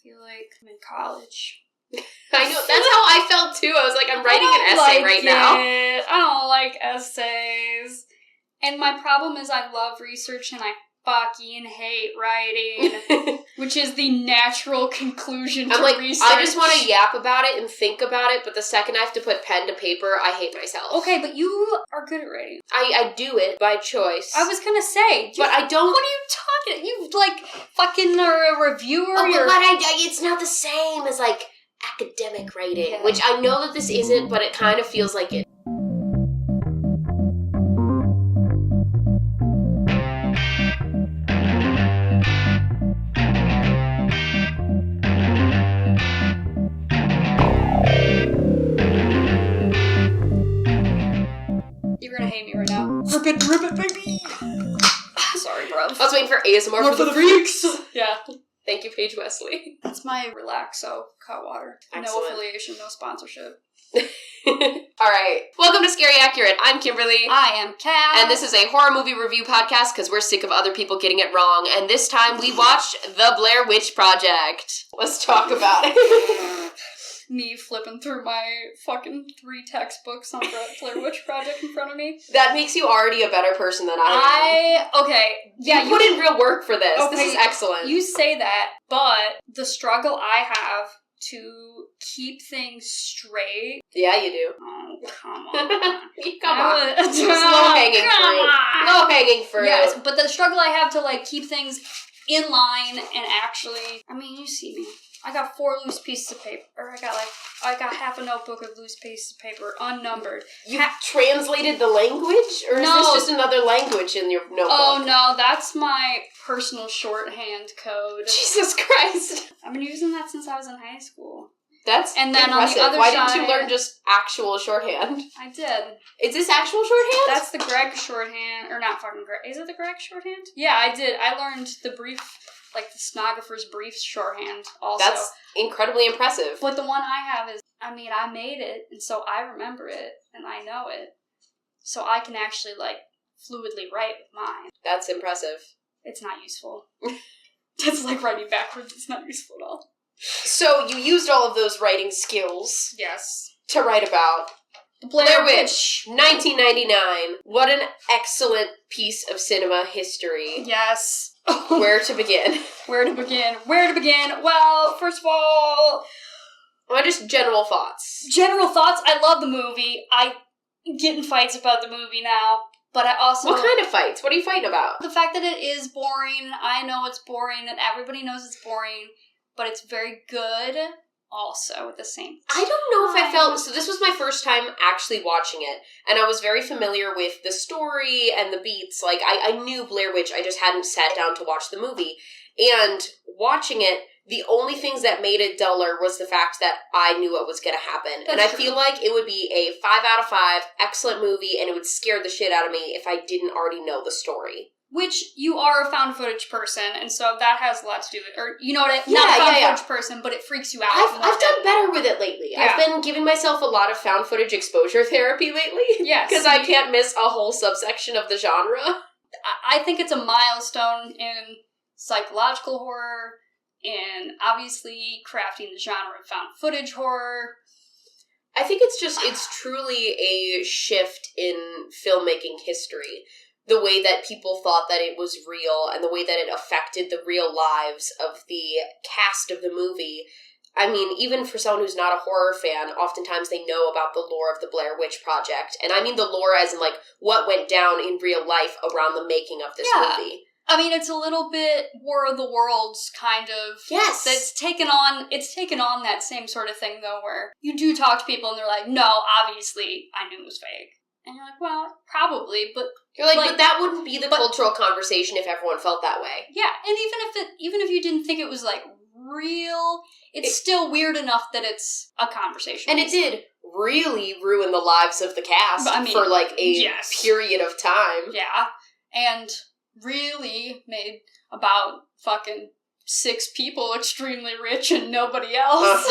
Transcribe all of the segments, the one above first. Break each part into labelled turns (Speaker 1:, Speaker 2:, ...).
Speaker 1: feel like I'm in college.
Speaker 2: I know, that's how I felt too. I was like, I'm writing an essay right now.
Speaker 1: I don't like essays. And my problem is I love research and I fucking hate writing, which is the natural conclusion to research.
Speaker 2: I just want to yap about it and think about it, but the second I have to put pen to paper, I hate myself.
Speaker 1: Okay, but you are good at writing.
Speaker 2: I do it by choice.
Speaker 1: I was gonna say,
Speaker 2: but I don't.
Speaker 1: What are you talking? You like fucking are a reviewer.
Speaker 2: Oh, but it's not the same as like academic writing, which I know that this isn't, but it kind of feels like it.
Speaker 1: You're gonna hate me right now. Rip it, baby! Sorry, bro.
Speaker 2: I was waiting for ASMR
Speaker 1: More for the freaks! Yeah.
Speaker 2: Thank you, Paige Wesley.
Speaker 1: That's my Relaxo hot water.
Speaker 2: Excellent.
Speaker 1: No affiliation, no sponsorship.
Speaker 2: Alright. Welcome to Scary Accurate. I'm Kimberly.
Speaker 1: I am Cas.
Speaker 2: And this is a horror movie review podcast because we're sick of other people getting it wrong. And this time we watched The Blair Witch Project. Let's talk about it.
Speaker 1: Me flipping through my fucking 3 textbooks on Blair Witch Project in front of me.
Speaker 2: That makes you already a better person than I am.
Speaker 1: Okay. Yeah,
Speaker 2: you put in real work for this.
Speaker 1: Okay,
Speaker 2: this is excellent.
Speaker 1: You say that, but the struggle I have to keep things straight.
Speaker 2: Yeah, you do.
Speaker 1: Oh, come on.
Speaker 2: Come on. Just low-hanging fruit. Low-hanging fruit.
Speaker 1: Yes, but the struggle I have to, like, keep things in line and actually... I mean, you see me. I got 4 loose pieces of paper. Or I got half a notebook of loose pieces of paper, unnumbered.
Speaker 2: You translated the language? Or is this just another language in your notebook?
Speaker 1: Oh, no, that's my personal shorthand code.
Speaker 2: Jesus Christ.
Speaker 1: I've been using that since I was in high school.
Speaker 2: That's
Speaker 1: and then
Speaker 2: impressive.
Speaker 1: On the other
Speaker 2: Why
Speaker 1: side,
Speaker 2: didn't you learn just actual shorthand?
Speaker 1: I did.
Speaker 2: Is this actual shorthand?
Speaker 1: That's the Greg shorthand. Or not fucking Greg. Is it the Greg shorthand? Yeah, I did. I learned the brief... like the stenographer's brief shorthand also. That's
Speaker 2: incredibly impressive.
Speaker 1: But the one I have is, I mean, I made it, and so I remember it, and I know it. So I can actually, like, fluidly write with mine.
Speaker 2: That's impressive.
Speaker 1: It's not useful. It's like writing backwards. It's not useful at all.
Speaker 2: So you used all of those writing skills.
Speaker 1: Yes.
Speaker 2: To write about
Speaker 1: The Blair
Speaker 2: Witch, 1999. What an excellent piece of cinema history.
Speaker 1: Yes.
Speaker 2: Where to begin?
Speaker 1: Where to begin? Well, first of all...
Speaker 2: Well, just general thoughts.
Speaker 1: I love the movie. I get in fights about the movie now, but I also...
Speaker 2: What kind of fights? What are you fighting about?
Speaker 1: The fact that it is boring. I know it's boring, and everybody knows it's boring, but it's very good also at the same time.
Speaker 2: I don't know if I felt... So this was my first time actually watching it, and I was very familiar with the story and the beats. Like, I knew Blair Witch, I just hadn't sat down to watch the movie. And watching it, the only things that made it duller was the fact that I knew what was going to happen.
Speaker 1: That's
Speaker 2: and I
Speaker 1: true.
Speaker 2: feel like it would be a 5 out of 5, excellent movie, and it would scare the shit out of me if I didn't already know the story.
Speaker 1: Which, you are a found footage person, and so that has a lot to do with it. Or, you know what I mean?
Speaker 2: Yeah,
Speaker 1: not a found footage person, but it freaks you out.
Speaker 2: I've done better with it lately.
Speaker 1: Yeah.
Speaker 2: I've been giving myself a lot of found footage exposure therapy lately.
Speaker 1: Yes.
Speaker 2: Because I can't miss a whole subsection of the genre.
Speaker 1: I think it's a milestone in psychological horror, and obviously crafting the genre of found footage horror.
Speaker 2: I think it's truly a shift in filmmaking history. The way that people thought that it was real and the way that it affected the real lives of the cast of the movie. I mean, even for someone who's not a horror fan, oftentimes they know about the lore of the Blair Witch Project. And I mean the lore as in, like, what went down in real life around the making of this movie.
Speaker 1: I mean, it's a little bit War of the Worlds kind of.
Speaker 2: Yes.
Speaker 1: It's taken on that same sort of thing, though, where you do talk to people and they're like, no, obviously, I knew it was fake. And you're like, well, probably, but...
Speaker 2: You're like, but that wouldn't be the cultural conversation if everyone felt that way.
Speaker 1: Yeah, and even if you didn't think it was, like, real, it's still weird enough that it's a conversation.
Speaker 2: And it did really ruin the lives of the cast for, like, a period of time.
Speaker 1: Yeah, and really made about fucking 6 people extremely rich and nobody else.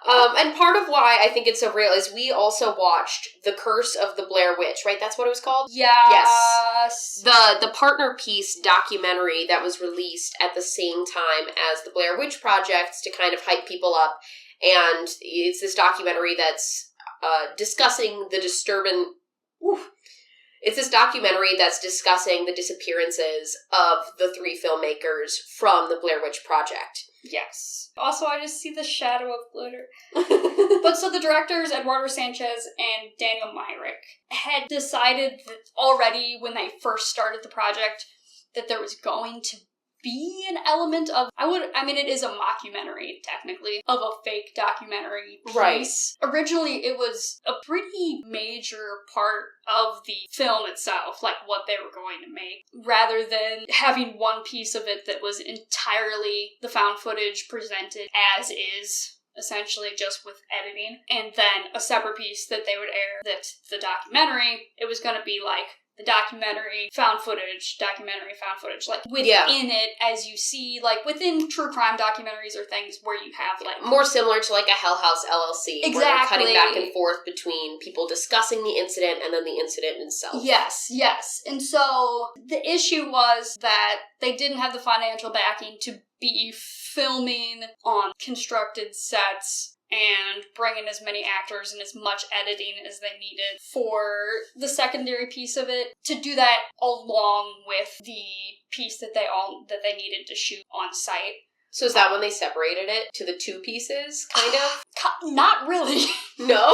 Speaker 2: And part of why I think it's so real is we also watched The Curse of the Blair Witch, right? That's what it was called?
Speaker 1: Yes.
Speaker 2: The partner piece documentary that was released at the same time as the Blair Witch Project to kind of hype people up. And it's this documentary that's discussing the disturbing... It's this documentary that's discussing the disappearances of the 3 filmmakers from the Blair Witch Project.
Speaker 1: Yes. Also, I just see the shadow of glitter. But so the directors, Eduardo Sanchez and Daniel Myrick, had decided that already when they first started the project that there was going to be an element of, it is a mockumentary, technically, of a fake documentary piece.
Speaker 2: Right.
Speaker 1: Originally, it was a pretty major part of the film itself, like what they were going to make, rather than having one piece of it that was entirely the found footage presented as is, essentially just with editing, and then a separate piece that they would air that's the documentary. It was going to be like the documentary, found footage, like within it, as you see, like within true crime documentaries or things where you have like...
Speaker 2: More similar to like a Hell House LLC.
Speaker 1: Exactly.
Speaker 2: Where they're cutting back and forth between people discussing the incident and then the incident itself.
Speaker 1: Yes. And so the issue was that they didn't have the financial backing to be filming on constructed sets and bring in as many actors and as much editing as they needed for the secondary piece of it, to do that along with the piece that they needed to shoot on site.
Speaker 2: So is that when they separated it to the 2 pieces, kind of?
Speaker 1: Not really.
Speaker 2: No?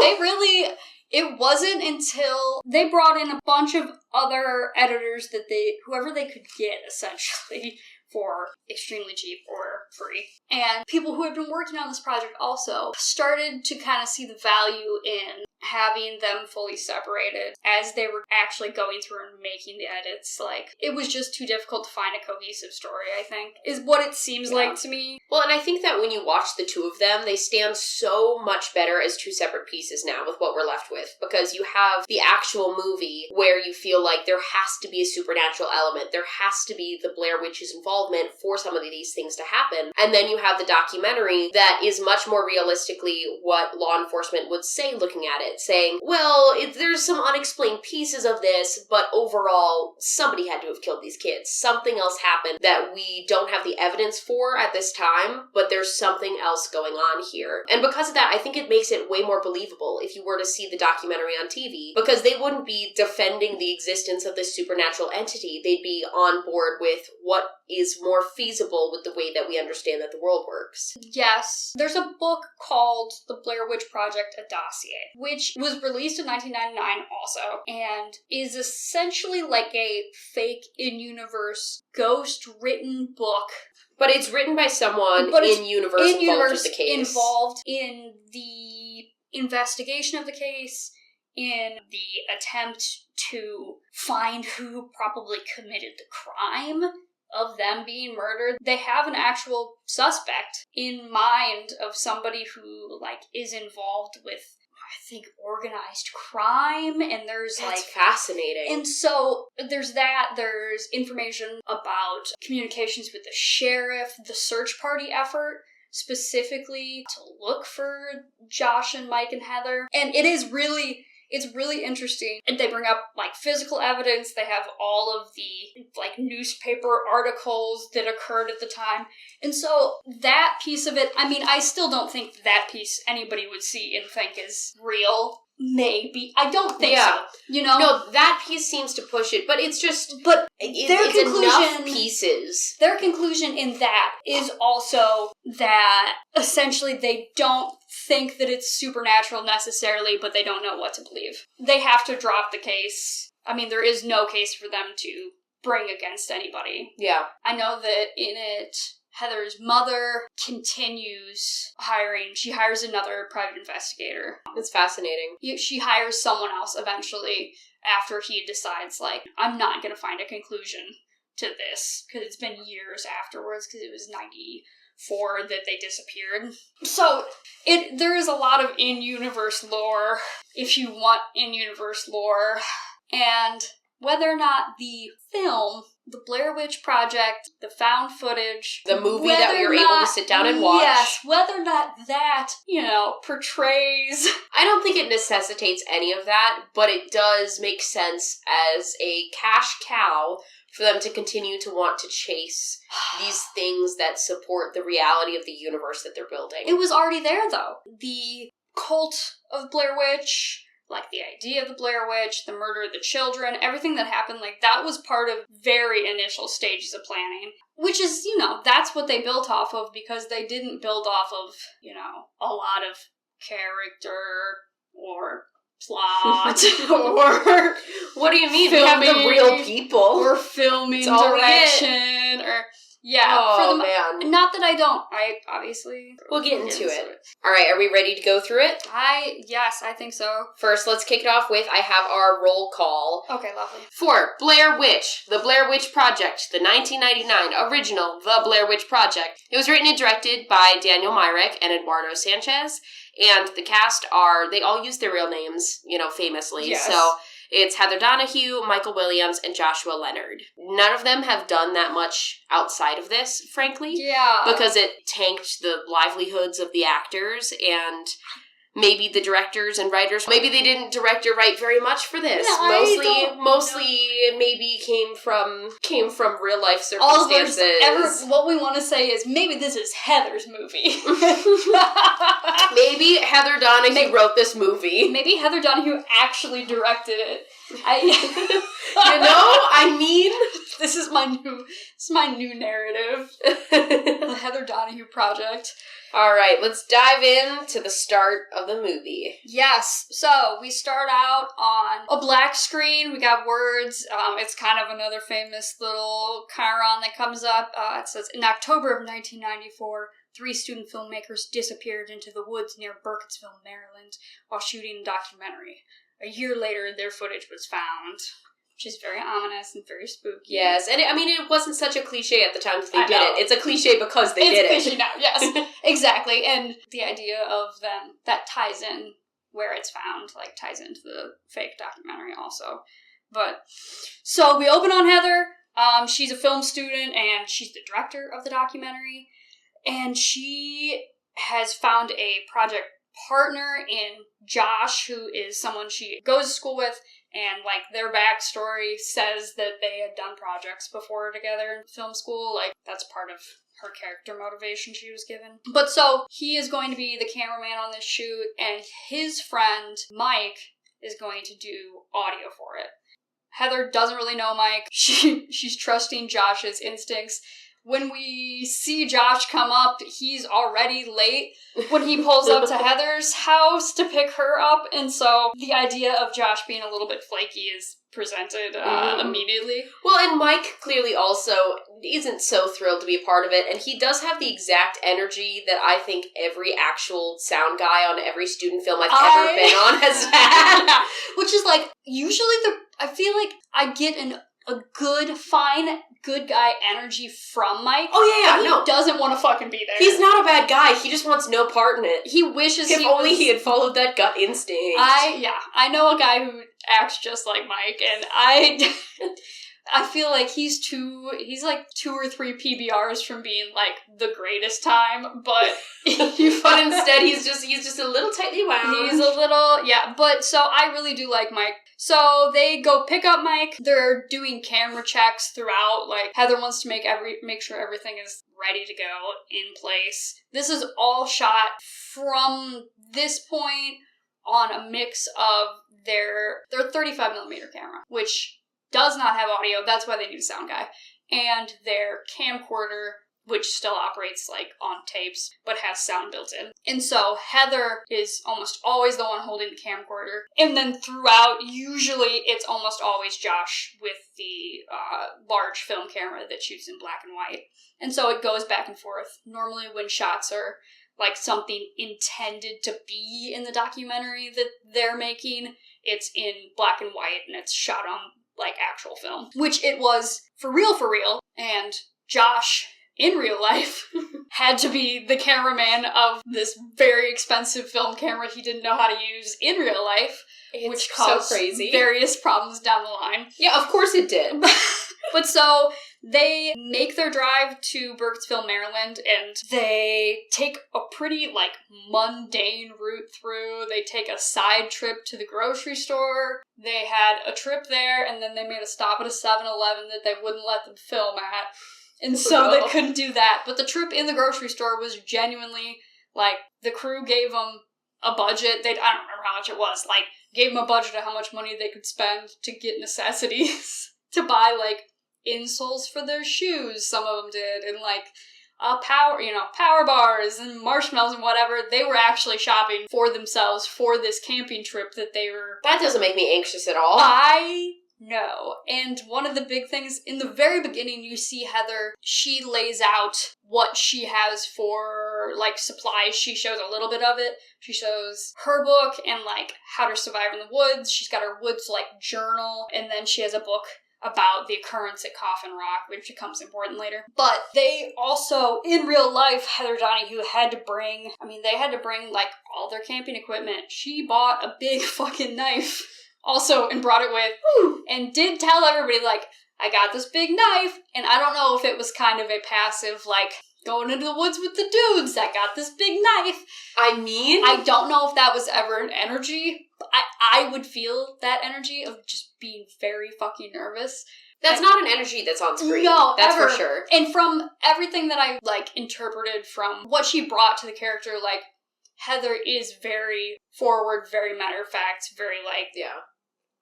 Speaker 1: It wasn't until they brought in a bunch of other editors that whoever they could get, essentially, for extremely cheap or free. And people who had been working on this project also started to kind of see the value in having them fully separated as they were actually going through and making the edits. Like, it was just too difficult to find a cohesive story, I think, is what it seems like to me.
Speaker 2: Well, and I think that when you watch the 2 of them, they stand so much better as 2 separate pieces now with what we're left with. Because you have the actual movie where you feel like there has to be a supernatural element. There has to be the Blair Witch's involvement for some of these things to happen. And then you have the documentary that is much more realistically what law enforcement would say looking at it, saying, well, there's some unexplained pieces of this, but overall, somebody had to have killed these kids. Something else happened that we don't have the evidence for at this time, but there's something else going on here. And because of that, I think it makes it way more believable if you were to see the documentary on TV, because they wouldn't be defending the existence of this supernatural entity. They'd be on board with what is more feasible with the way that we understand that the world works.
Speaker 1: Yes. There's a book called The Blair Witch Project, a Dossier, which was released in 1999 also, and is essentially like a fake in-universe ghost-written book.
Speaker 2: But it's written by someone in-universe involved with the case.
Speaker 1: Involved in the investigation of the case, in the attempt to find who probably committed the crime of them being murdered. They have an actual suspect in mind of somebody who, like, is involved with, I think, organized crime, and there's
Speaker 2: That's fascinating.
Speaker 1: And so there's that, there's information about communications with the sheriff, the search party effort, specifically to look for Josh and Mike and Heather. And it's really interesting. And they bring up, like, physical evidence. They have all of the, like, newspaper articles that occurred at the time. And so that piece of it, I mean, I still don't think that piece anybody would see and think is real. Maybe. I don't think so. You know?
Speaker 2: No, that piece seems to push it, but it's just...
Speaker 1: But
Speaker 2: it's enough pieces.
Speaker 1: Their conclusion in that is also that essentially they don't think that it's supernatural necessarily, but they don't know what to believe. They have to drop the case. I mean, there is no case for them to bring against anybody.
Speaker 2: Yeah.
Speaker 1: I know that in it, Heather's mother continues hiring. She hires another private investigator.
Speaker 2: It's fascinating.
Speaker 1: She hires someone else eventually after he decides, like, I'm not going to find a conclusion to this, because it's been years afterwards, because it was 94 that they disappeared. So, there is a lot of in-universe lore, if you want in-universe lore, and whether or not the film the Blair Witch Project, the found footage.
Speaker 2: The movie that we were able to sit down and watch.
Speaker 1: Yes, whether or not that, portrays...
Speaker 2: I don't think it necessitates any of that, but it does make sense as a cash cow for them to continue to want to chase these things that support the reality of the universe that they're building.
Speaker 1: It was already there, though. The cult of Blair Witch... the idea of the Blair Witch, the murder of the children, everything that happened, that was part of very initial stages of planning. Which is, that's what they built off of, because they didn't build off of, a lot of character or plot or...
Speaker 2: What do you mean? We have the real people.
Speaker 1: Or filming direction or... Yeah,
Speaker 2: man.
Speaker 1: Not that I obviously...
Speaker 2: We'll get into it. All right, are we ready to go through it?
Speaker 1: Yes, I think so.
Speaker 2: First, let's kick it off with, I have our roll call.
Speaker 1: Okay, lovely.
Speaker 2: For Blair Witch, The Blair Witch Project, the 1999 original The Blair Witch Project. It was written and directed by Daniel Myrick and Eduardo Sanchez, and the cast they all use their real names, famously.
Speaker 1: Yes.
Speaker 2: So... it's Heather Donahue, Michael Williams, and Joshua Leonard. None of them have done that much outside of this, frankly.
Speaker 1: Yeah.
Speaker 2: Because it tanked the livelihoods of the actors and maybe the directors and writers. Maybe they didn't direct or write very much for this. Mostly maybe came from real life circumstances.
Speaker 1: What we want to say is maybe this is Heather's movie.
Speaker 2: Maybe Heather Donahue wrote this movie.
Speaker 1: Maybe Heather Donahue actually directed it. This is my new narrative. The Heather Donahue Project.
Speaker 2: All right, let's dive in the start of the movie.
Speaker 1: Yes, so we start out on a black screen. We got words. It's kind of another famous little chyron that comes up. It says, in October of 1994, 3 student filmmakers disappeared into the woods near Burkittsville, Maryland, while shooting a documentary. A year later, their footage was found. Which is very ominous and very spooky.
Speaker 2: Yes, and it wasn't such a cliche at the time that they did it. It's a cliche because they did it.
Speaker 1: It's a cliche now, yes. Exactly, and the idea of them, that ties in where it's found, ties into the fake documentary also. But, so we open on Heather. She's a film student, and she's the director of the documentary. And she has found a project partner in Josh, who is someone she goes to school with. And, their backstory says that they had done projects before together in film school. That's part of her character motivation she was given. But so, he is going to be the cameraman on this shoot, and his friend, Mike, is going to do audio for it. Heather doesn't really know Mike. She's trusting Josh's instincts. When we see Josh come up, he's already late when he pulls up to Heather's house to pick her up. And so the idea of Josh being a little bit flaky is presented immediately.
Speaker 2: Well, and Mike clearly also isn't so thrilled to be a part of it. And he does have the exact energy that I think every actual sound guy on every student film I've ever been on has had.
Speaker 1: Which is usually I feel like I get a good guy energy from Mike.
Speaker 2: Oh, yeah,
Speaker 1: He doesn't want to fucking be there.
Speaker 2: He's not a bad guy. He just wants no part in it.
Speaker 1: He wishes
Speaker 2: if only he had followed that gut instinct.
Speaker 1: I know a guy who acts just like Mike, and I feel like he's 2 or 3 PBRs from being the greatest time, but
Speaker 2: but instead he's just a little tightly wound.
Speaker 1: He's a little, but so I really do like Mike. So they go pick up Mike. They're doing camera checks throughout. Heather wants to make sure everything is ready to go in place. This is all shot from this point on a mix of their 35mm camera, which does not have audio. That's why they need a sound guy. And their camcorder, which still operates on tapes, but has sound built in. And so Heather is almost always the one holding the camcorder. And then throughout, usually it's almost always Josh with the large film camera that shoots in black and white. And so it goes back and forth. Normally when shots are something intended to be in the documentary that they're making, it's in black and white and it's shot on actual film. Which it was for real. And Josh, in real life, had to be the cameraman of this very expensive film camera he didn't know how to use in real life, which caused various problems down the line.
Speaker 2: Yeah, of course it did.
Speaker 1: But so they make their drive to Burkittsville, Maryland, and they take a pretty, mundane route through. They take a side trip to the grocery store. They had a trip there, and then they made a stop at a 7-Eleven that they wouldn't let them film at. And so they couldn't do that. But the trip in the grocery store was genuinely, the crew gave them a budget. I don't remember how much it was. Gave them a budget of how much money they could spend to get necessities. To buy, insoles for their shoes, some of them did, and, power bars and marshmallows and whatever. They were actually shopping for themselves for this camping trip that they were...
Speaker 2: That doesn't make me anxious at all.
Speaker 1: I know. And one of the big things, in the very beginning, you see Heather, she lays out what she has for, supplies. She shows a little bit of it. She shows her book and, how to survive in the woods. She's got her woods, journal, and then she has a book about the occurrence at Coffin Rock, which becomes important later. But they also, in real life, Heather Donahue had to bring, all their camping equipment. She bought a big fucking knife, also, and brought it with, and did tell everybody, I got this big knife, and I don't know if it was kind of a passive, going into the woods with the dudes, I got this big knife. I don't know if that was ever an energy. I would feel that energy of just being very fucking nervous.
Speaker 2: That's not an energy that's on screen.
Speaker 1: No,
Speaker 2: that's
Speaker 1: ever.
Speaker 2: For sure.
Speaker 1: And from everything that I, interpreted from what she brought to the character, Heather is very forward, very matter-of-fact, very,
Speaker 2: Yeah.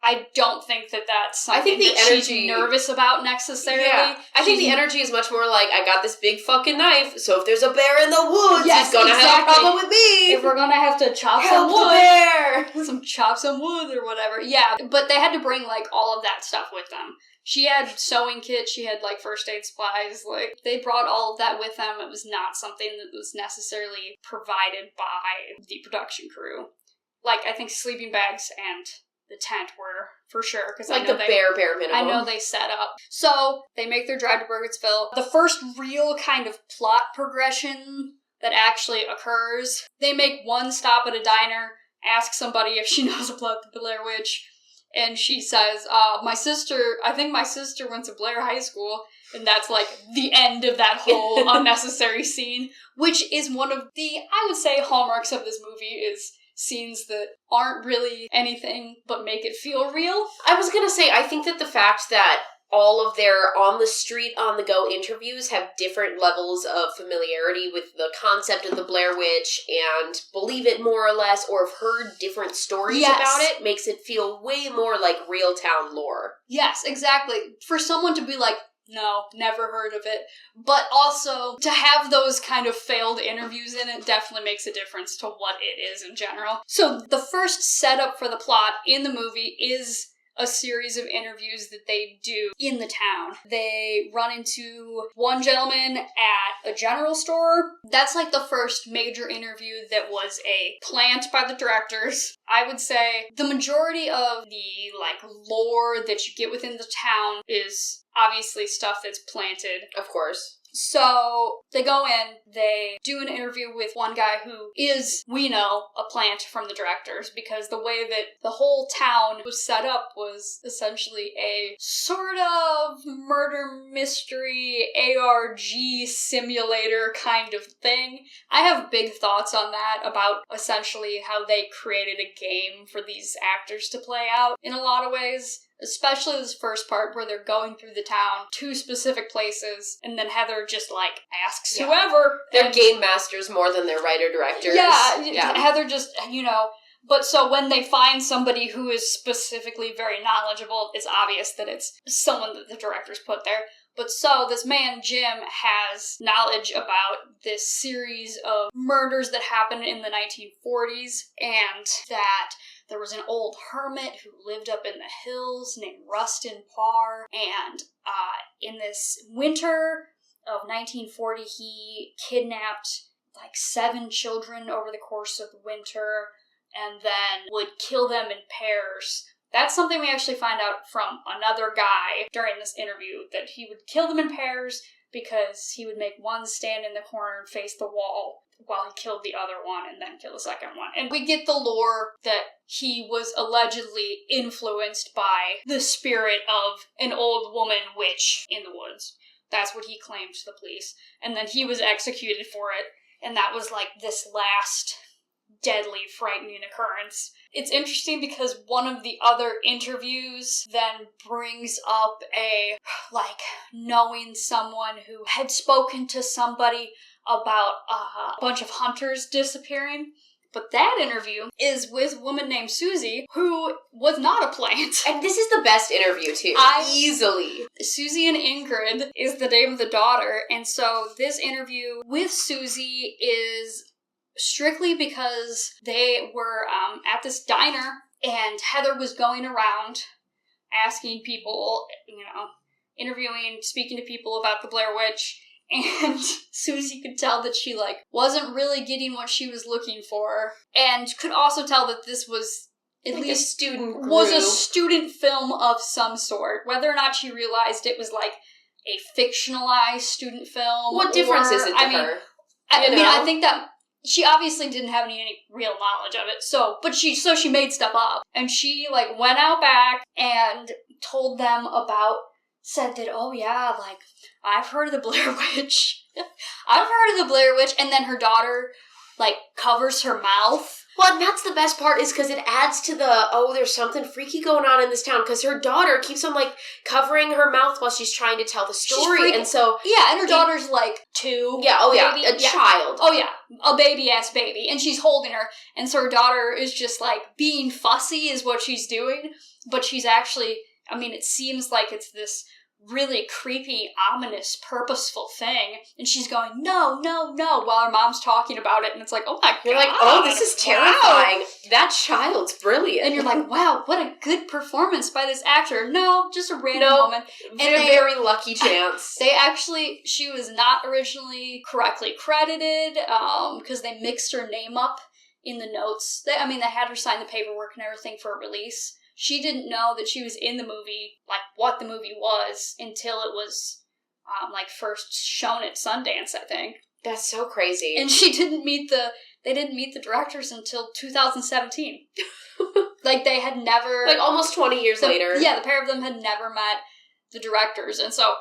Speaker 1: I don't think that that's something
Speaker 2: I think the
Speaker 1: that
Speaker 2: energy,
Speaker 1: she's nervous about necessarily.
Speaker 2: Yeah. I think the energy is much more I got this big fucking knife, so if there's a bear in the woods, he's gonna have a problem with me.
Speaker 1: If we're gonna have to chop
Speaker 2: Help
Speaker 1: some wood.
Speaker 2: The bear!
Speaker 1: Chop some wood or whatever. Yeah, but they had to bring, all of that stuff with them. She had sewing kits, she had, first aid supplies, they brought all of that with them. It was not something that was necessarily provided by the production crew. I think sleeping bags and the tent were, for sure, because
Speaker 2: the bare minimum.
Speaker 1: I know they set up. So, they make their drive to Burkittsville. The first real kind of plot progression that actually occurs, they make one stop at a diner, ask somebody if she knows about the Blair Witch, and she says, I think my sister went to Blair High School, and that's, the end of that whole unnecessary scene, which is one of the, I would say, hallmarks of this movie is scenes that aren't really anything but make it feel real.
Speaker 2: I was gonna say, I think that the fact that all of their on-the-street, on-the-go interviews have different levels of familiarity with the concept of the Blair Witch and believe it more or less, or have heard different stories about it, makes it feel way more like real-town lore.
Speaker 1: Yes, exactly. For someone to be no, never heard of it. But also, to have those kind of failed interviews in it definitely makes a difference to what it is in general. So, the first setup for the plot in the movie is a series of interviews that they do in the town. They run into one gentleman at a general store. That's the first major interview that was a plant by the directors. I would say the majority of the, lore that you get within the town is obviously stuff that's planted.
Speaker 2: Of course.
Speaker 1: So, they go in, they do an interview with one guy who is, we know, a plant from the directors, because the way that the whole town was set up was essentially a sort of murder mystery ARG simulator kind of thing. I have big thoughts on that, about essentially how they created a game for these actors to play out in a lot of ways. Especially this first part where they're going through the town to specific places, and then Heather just, asks whoever.
Speaker 2: They're game masters more than they're writer-directors.
Speaker 1: Yeah, Heather just, But so when they find somebody who is specifically very knowledgeable, it's obvious that it's someone that the directors put there. But so this man, Jim, has knowledge about this series of murders that happened in the 1940s, and that there was an old hermit who lived up in the hills named Rustin Parr, and in this winter of 1940, he kidnapped 7 children over the course of the winter, and then would kill them in pairs. That's something we actually find out from another guy during this interview, that he would kill them in pairs, because he would make one stand in the corner and face the wall while he killed the other one and then kill the second one. And we get the lore that he was allegedly influenced by the spirit of an old woman witch in the woods. That's what he claimed to the police. And then he was executed for it. And that was like this last deadly, frightening occurrence. It's interesting because one of the other interviews then brings up knowing someone who had spoken to somebody about a bunch of hunters disappearing. But that interview is with a woman named Susie, who was not a plant.
Speaker 2: And this is the best interview, too. Easily.
Speaker 1: Susie and Ingrid is the name of the daughter, and so this interview with Susie is strictly because they were at this diner, and Heather was going around asking people, interviewing, speaking to people about the Blair Witch, and Susie could tell that she, wasn't really getting what she was looking for, and could also tell that this was at least a student film of some sort. Whether or not she realized it was, a fictionalized student film.
Speaker 2: What difference is it to her?
Speaker 1: I think that she obviously didn't have any real knowledge of it, so she made stuff up. And she, went out back and told them said that, oh yeah, I've heard of the Blair Witch. I've heard of the Blair Witch. And then her daughter, covers her mouth.
Speaker 2: Well, and that's the best part is because it adds to there's something freaky going on in this town. Because her daughter keeps on, covering her mouth while she's trying to tell the story. And so...
Speaker 1: Yeah, and her daughter's, 2.
Speaker 2: Yeah, child.
Speaker 1: Oh, yeah, a baby-ass baby. And she's holding her. And so her daughter is just, being fussy is what she's doing. But she's actually... it seems like it's this really creepy, ominous, purposeful thing, and she's going, no, while her mom's talking about it, and it's oh my God.
Speaker 2: You're oh, this is terrifying. Wow. That child's brilliant.
Speaker 1: And you're wow, what a good performance by this actor. No, just a random woman.
Speaker 2: And a very lucky chance.
Speaker 1: She was not originally correctly credited, because they mixed her name up in the notes. They had her sign the paperwork and everything for a release. She didn't know that she was in the movie, what the movie was, until it was, first shown at Sundance, I think.
Speaker 2: That's so crazy.
Speaker 1: And they didn't meet the directors until 2017. They had never...
Speaker 2: almost 20 years later.
Speaker 1: Yeah, the pair of them had never met the directors. And so,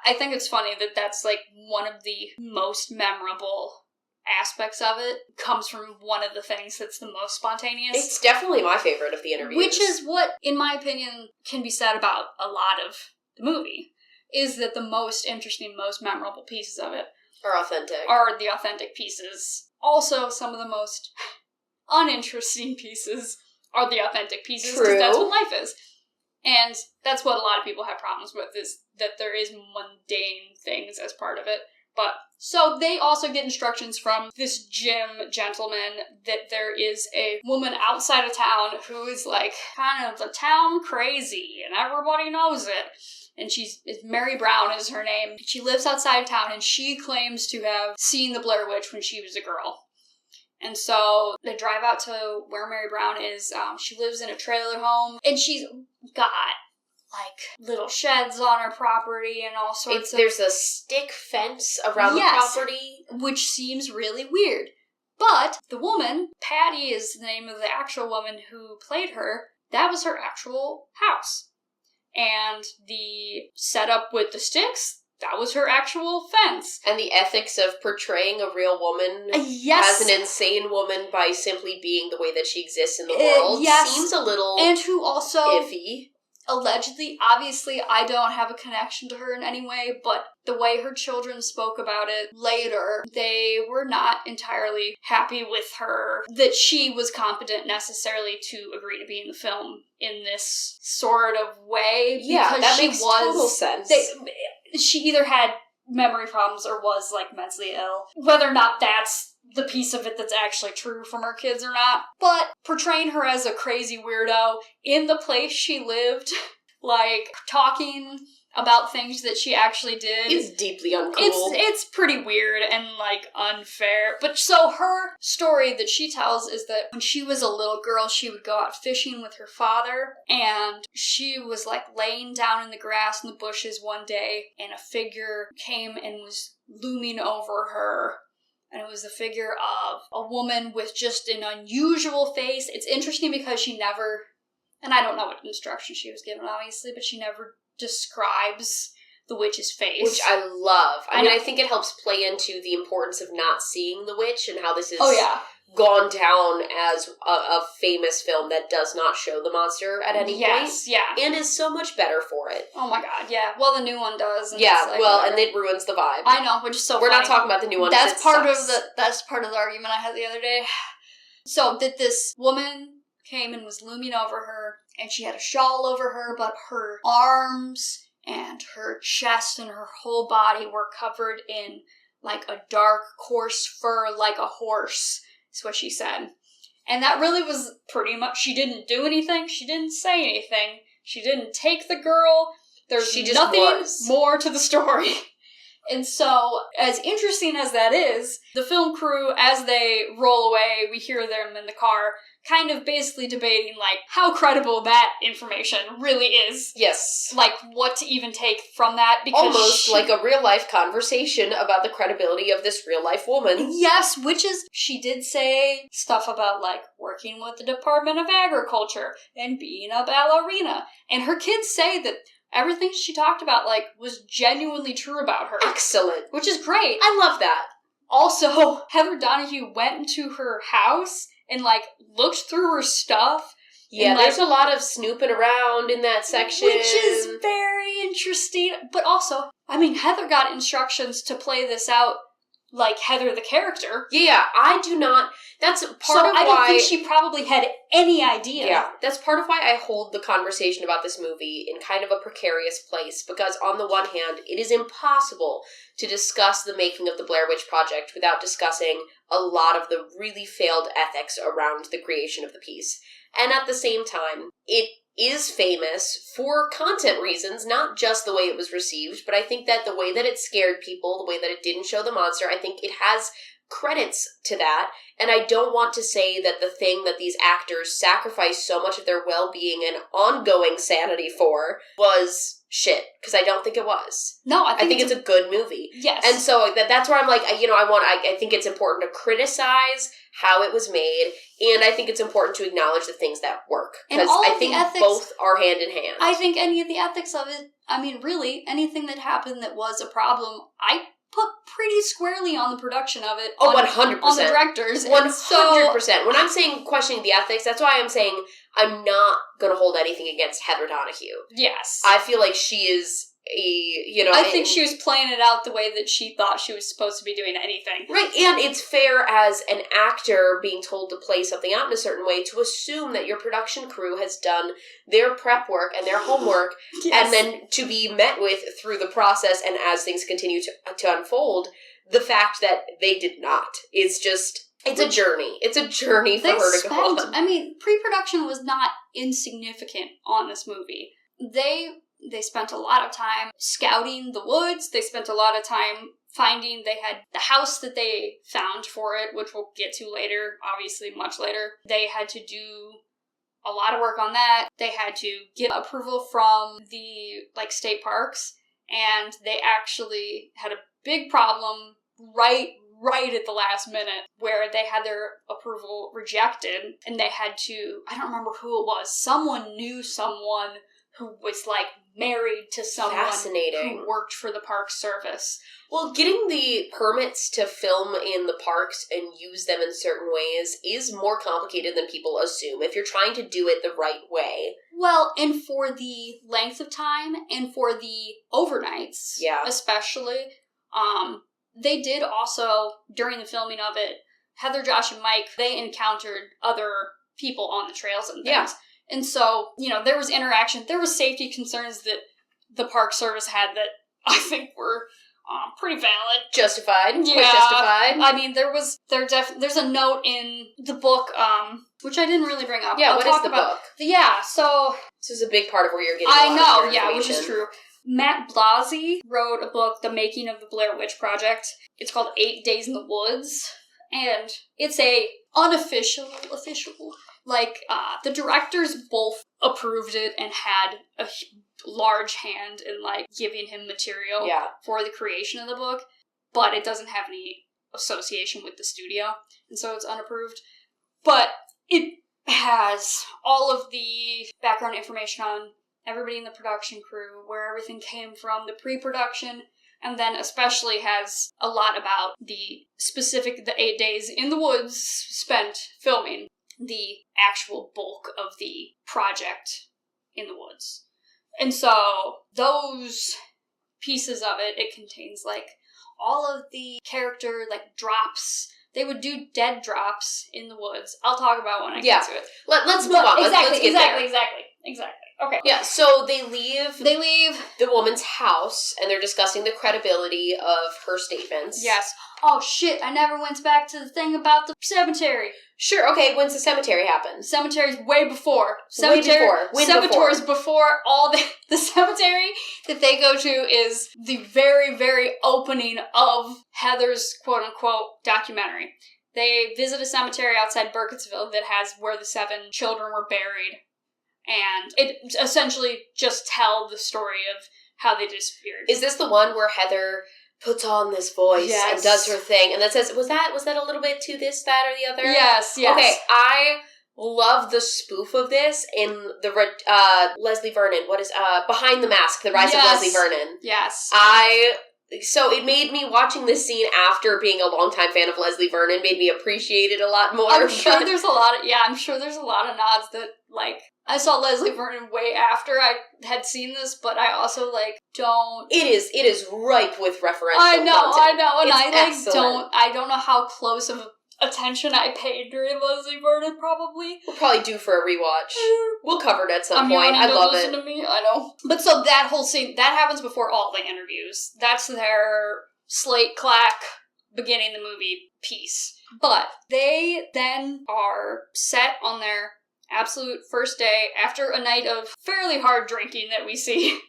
Speaker 1: I think it's funny that that's, one of the most memorable aspects of it comes from one of the things that's the most spontaneous.
Speaker 2: It's definitely my favorite of the interviews.
Speaker 1: Which is what, in my opinion, can be said about a lot of the movie, is that the most interesting, most memorable pieces of it are the authentic pieces. Also, some of the most uninteresting pieces are the authentic pieces, because that's what life is. And that's what a lot of people have problems with, is that there is mundane things as part of it. But, so they also get instructions from this Jim gentleman that there is a woman outside of town who is kind of the town crazy, and everybody knows it. And Mary Brown is her name. She lives outside of town, and she claims to have seen the Blair Witch when she was a girl. And so they drive out to where Mary Brown is. She lives in a trailer home, and she's got little sheds on her property and all sorts of...
Speaker 2: There's a stick fence around the property.
Speaker 1: Which seems really weird. But the woman, Patty is the name of the actual woman who played her, that was her actual house. And the setup with the sticks, that was her actual fence.
Speaker 2: And the ethics of portraying a real woman as an insane woman by simply being the way that she exists in the world seems a little
Speaker 1: and who also
Speaker 2: iffy.
Speaker 1: Allegedly, obviously, I don't have a connection to her in any way, but the way her children spoke about it later, they were not entirely happy with her, that she was competent necessarily to agree to be in the film in this sort of way.
Speaker 2: Yeah, that makes total sense.
Speaker 1: She either had memory problems or was, mentally ill. Whether or not that's the piece of it that's actually true from her kids or not. But portraying her as a crazy weirdo in the place she lived, talking about things that she actually did.
Speaker 2: It's deeply uncool.
Speaker 1: It's pretty weird and, like, unfair. But so her story that she tells is that when she was a little girl, she would go out fishing with her father, and she was, like, laying down in the grass in the bushes one day, and a figure came and was looming over her. And it was the figure of a woman with just an unusual face. It's interesting because she never, and I don't know what instructions she was given, obviously, but she never describes the witch's face.
Speaker 2: Which I love. I mean, I think it helps play into the importance of not seeing the witch and how this is gone down as a famous film that does not show the monster at any point.
Speaker 1: Yeah.
Speaker 2: And is so much better for it.
Speaker 1: Oh my god, yeah. Well, the new one does. And
Speaker 2: yeah,
Speaker 1: like,
Speaker 2: well, and it ruins the vibe.
Speaker 1: I know, which is so
Speaker 2: We're
Speaker 1: funny.
Speaker 2: not talking about the new one.
Speaker 1: That's part of the argument I had the other day. So, that this woman came and was looming over her, and she had a shawl over her, but her arms and her chest and her whole body were covered in, like, a dark, coarse fur like a horse, is what she said. And that really was pretty much, she didn't do anything, she didn't say anything, she didn't take the girl, there's nothing more to the story. And so, as interesting as that is, the film crew, as they roll away, we hear them in the car, kind of basically debating, like, how credible that information really is.
Speaker 2: Yes.
Speaker 1: Like, what to even take from that, because
Speaker 2: almost like a real-life conversation about the credibility of this real-life woman.
Speaker 1: Yes, which is, she did say stuff about, like, working with the Department of Agriculture and being a ballerina. And her kids say that everything she talked about, like, was genuinely true about her.
Speaker 2: Excellent.
Speaker 1: Which is great.
Speaker 2: I love that.
Speaker 1: Also, Heather Donahue went into her house and, like, looked through her stuff.
Speaker 2: Yeah,
Speaker 1: and,
Speaker 2: there's
Speaker 1: like,
Speaker 2: a lot of snooping around in that section.
Speaker 1: Which is very interesting. But also, I mean, Heather got instructions to play this out like Heather the character.
Speaker 2: Yeah, I do not. That's part of why.
Speaker 1: I don't think she probably had any idea.
Speaker 2: Yeah, that's part of why I hold the conversation about this movie in kind of a precarious place, because on the one hand, it is impossible to discuss the making of the Blair Witch Project without discussing a lot of the really failed ethics around the creation of the piece. And at the same time, it is famous for content reasons, not just the way it was received, but I think that the way that it scared people, the way that it didn't show the monster, I think it has credits to that. And I don't want to say that the thing that these actors sacrificed so much of their well-being and ongoing sanity for was shit, because I don't think it was.
Speaker 1: No, I think
Speaker 2: it's a good movie.
Speaker 1: Yes.
Speaker 2: And so that's where I'm like, I think it's important to criticize how it was made, and I think it's important to acknowledge the things that work, because I think both are hand in hand.
Speaker 1: I think any of the ethics of it, I mean, really, anything that happened that was a problem, I put pretty squarely on the production of it.
Speaker 2: Oh, 100%.
Speaker 1: On the directors.
Speaker 2: 100%. When I'm saying questioning the ethics, that's why I'm saying I'm not going to hold anything against Heather Donahue.
Speaker 1: Yes.
Speaker 2: I feel like she is
Speaker 1: I think she was playing it out the way that she thought she was supposed to be doing anything.
Speaker 2: Right, and it's fair as an actor being told to play something out in a certain way to assume that your production crew has done their prep work and their homework, yes. And then to be met with through the process and as things continue to unfold, the fact that they did not. It's a journey. It's a journey for her to go on.
Speaker 1: I mean, pre-production was not insignificant on this movie. They spent a lot of time scouting the woods. They spent a lot of time finding, they had the house that they found for it, which we'll get to later, obviously much later. They had to do a lot of work on that. They had to get approval from the, state parks, and they actually had a big problem right at the last minute where they had their approval rejected, and they had to, I don't remember who it was, someone knew someone who was, married to someone who worked for the Park Service.
Speaker 2: Well, getting the permits to film in the parks and use them in certain ways is more complicated than people assume if you're trying to do it the right way.
Speaker 1: Well, and for the length of time and for the overnights, especially, they did also, during the filming of it, Heather, Josh, and Mike, they encountered other people on the trails and things. Yeah. And so, there was interaction. There was safety concerns that the Park Service had that I think were pretty valid.
Speaker 2: Justified.
Speaker 1: Yeah.
Speaker 2: Quite justified.
Speaker 1: I mean, there's a note in the book, which I didn't really bring up.
Speaker 2: Yeah, what is the book?
Speaker 1: Yeah, so...
Speaker 2: This is a big part of where you're getting
Speaker 1: I know, yeah, which is true. Matt Blazi wrote a book, The Making of the Blair Witch Project. It's called 8 Days in the Woods. And it's a unofficial, the directors both approved it and had a large hand in, giving him material for the creation of the book, but it doesn't have any association with the studio, and so it's unapproved. But it has all of the background information on everybody in the production crew, where everything came from, the pre-production, and then especially has a lot about the 8 days in the woods spent filming the actual bulk of the project in the woods. And so those pieces of it contains, all of the character, drops. They would do dead drops in the woods. I'll talk about when I get to it.
Speaker 2: Let's move on. Let's get there.
Speaker 1: Exactly. Okay.
Speaker 2: Yeah, so they leave the woman's house, and they're discussing the credibility of her statements.
Speaker 1: Yes. Oh, shit, I never went back to the thing about the cemetery.
Speaker 2: Sure, okay, when's the cemetery happen?
Speaker 1: Cemetery's way before.
Speaker 2: Cemetery's
Speaker 1: before all the cemetery that they go to is the very, very opening of Heather's quote-unquote documentary. They visit a cemetery outside Burkittsville that has where the 7 children were buried. And it essentially just tells the story of how they disappeared.
Speaker 2: Is this the one where Heather puts on this voice and does her thing, and then says, was that a little bit too this, that, or the other?
Speaker 1: Yes.
Speaker 2: Okay, I love the spoof of this in the Leslie Vernon. What is Behind the Mask, The Rise of Leslie Vernon.
Speaker 1: Yes.
Speaker 2: So it made me, watching this scene after being a longtime fan of Leslie Vernon, made me appreciate it a lot more.
Speaker 1: I'm sure there's a lot of nods that, I saw Leslie Vernon way after I had seen this, but I also, don't...
Speaker 2: It is ripe with referential
Speaker 1: I know, and
Speaker 2: it's
Speaker 1: I don't know how close of attention I paid during Leslie Vernon, probably.
Speaker 2: We'll probably do for a rewatch. We'll cover it at some point.
Speaker 1: I
Speaker 2: love it.
Speaker 1: Listen to me, I know. But so that whole scene, that happens before all the interviews. That's their slate clack beginning the movie piece. But they then are set on their absolute first day after a night of fairly hard drinking that we see,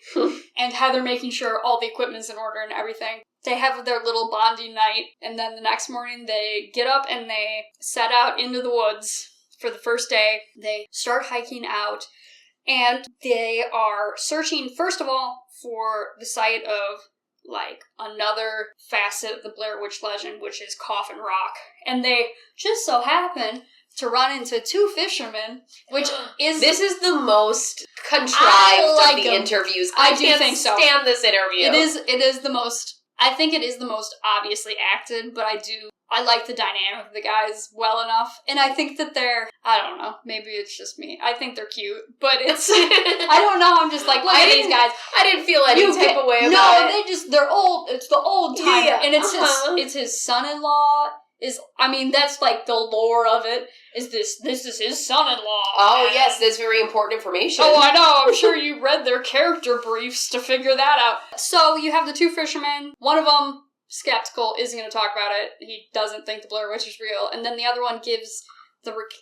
Speaker 1: and Heather making sure all the equipment's in order and everything. They have their little bonding night, and then the next morning they get up and they set out into the woods for the first day. They start hiking out, and they are searching, first of all, for the site of, another facet of the Blair Witch legend, which is Coffin Rock. And they just so happen to run into 2 fishermen, which is...
Speaker 2: This is the most contrived of the interviews. I do think so. I can't stand this interview.
Speaker 1: It is the most... I think it is the most obviously acted, but I like the dynamic of the guys well enough. And I think that I don't know, maybe it's just me. I think they're cute, but it's... I don't know, I'm just look at these guys.
Speaker 2: I didn't feel any type of way about it.
Speaker 1: No, they're old. It's the old timer. Yeah, and it's his son-in-law. That's the lore of it. This is his son-in-law.
Speaker 2: Oh, yes, that's very important information.
Speaker 1: Oh, I know. I'm sure you read their character briefs to figure that out. So you have the 2 fishermen. One of them, skeptical, isn't going to talk about it. He doesn't think the Blair Witch is real. And then the other one gives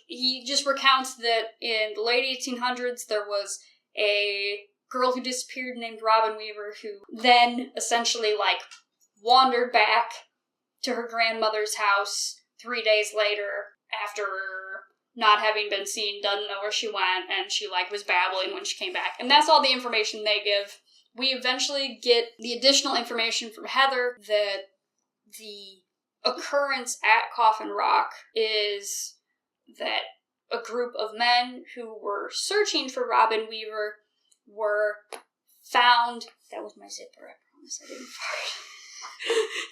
Speaker 1: he just recounts that in the late 1800s, there was a girl who disappeared named Robin Weaver, who then essentially, wandered back to her grandmother's house 3 days later after not having been seen, doesn't know where she went, and she was babbling when she came back. And that's all the information they give. We eventually get the additional information from Heather that the occurrence at Coffin Rock is that a group of men who were searching for Robin Weaver were found... That was my zipper, I promise I didn't fart.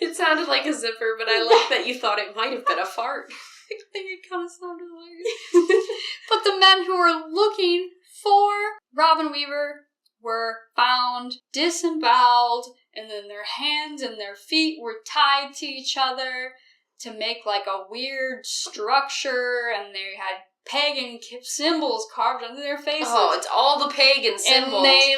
Speaker 2: It sounded like a zipper, but I like that you thought it might have been a fart.
Speaker 1: I think it kind of sounded like it. But the men who were looking for Robin Weaver were found disemboweled, and then their hands and their feet were tied to each other to make a weird structure, and they had pagan symbols carved onto their faces.
Speaker 2: Oh, it's all the pagan symbols.
Speaker 1: And they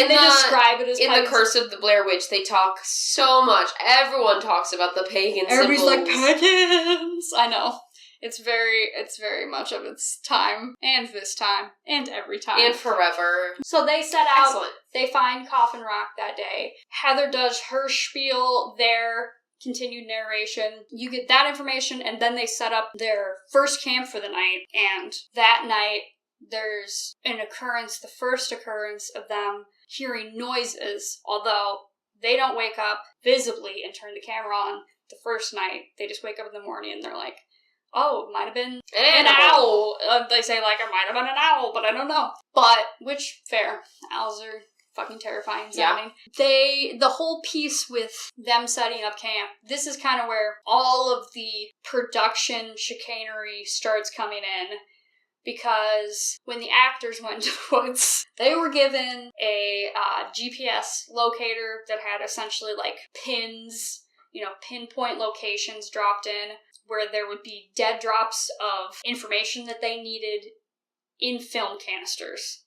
Speaker 1: they describe it as
Speaker 2: in the Curse of the Blair Witch, they talk so much. Everyone talks about the pagan
Speaker 1: Everybody's
Speaker 2: symbols.
Speaker 1: pagans! I know. It's very much of its time, and this time, and every time.
Speaker 2: And forever.
Speaker 1: So they set out,
Speaker 2: Excellent.
Speaker 1: They find Coffin Rock that day. Heather does her spiel there, continued narration. You get that information, and then they set up their first camp for the night, and that night, there's an occurrence, the first occurrence of them hearing noises, although they don't wake up visibly and turn the camera on the first night. They just wake up in the morning and they're like, oh, it might have been an owl. They say, like, it might have been an owl, but I don't know. Which, fair. Owls are fucking terrifying sounding. Yeah. The whole piece with them setting up camp, this is kind of where all of the production chicanery starts coming in. Because when the actors went to the woods, they were given a GPS locator that had essentially like pins, pinpoint locations dropped in where there would be dead drops of information that they needed in film canisters.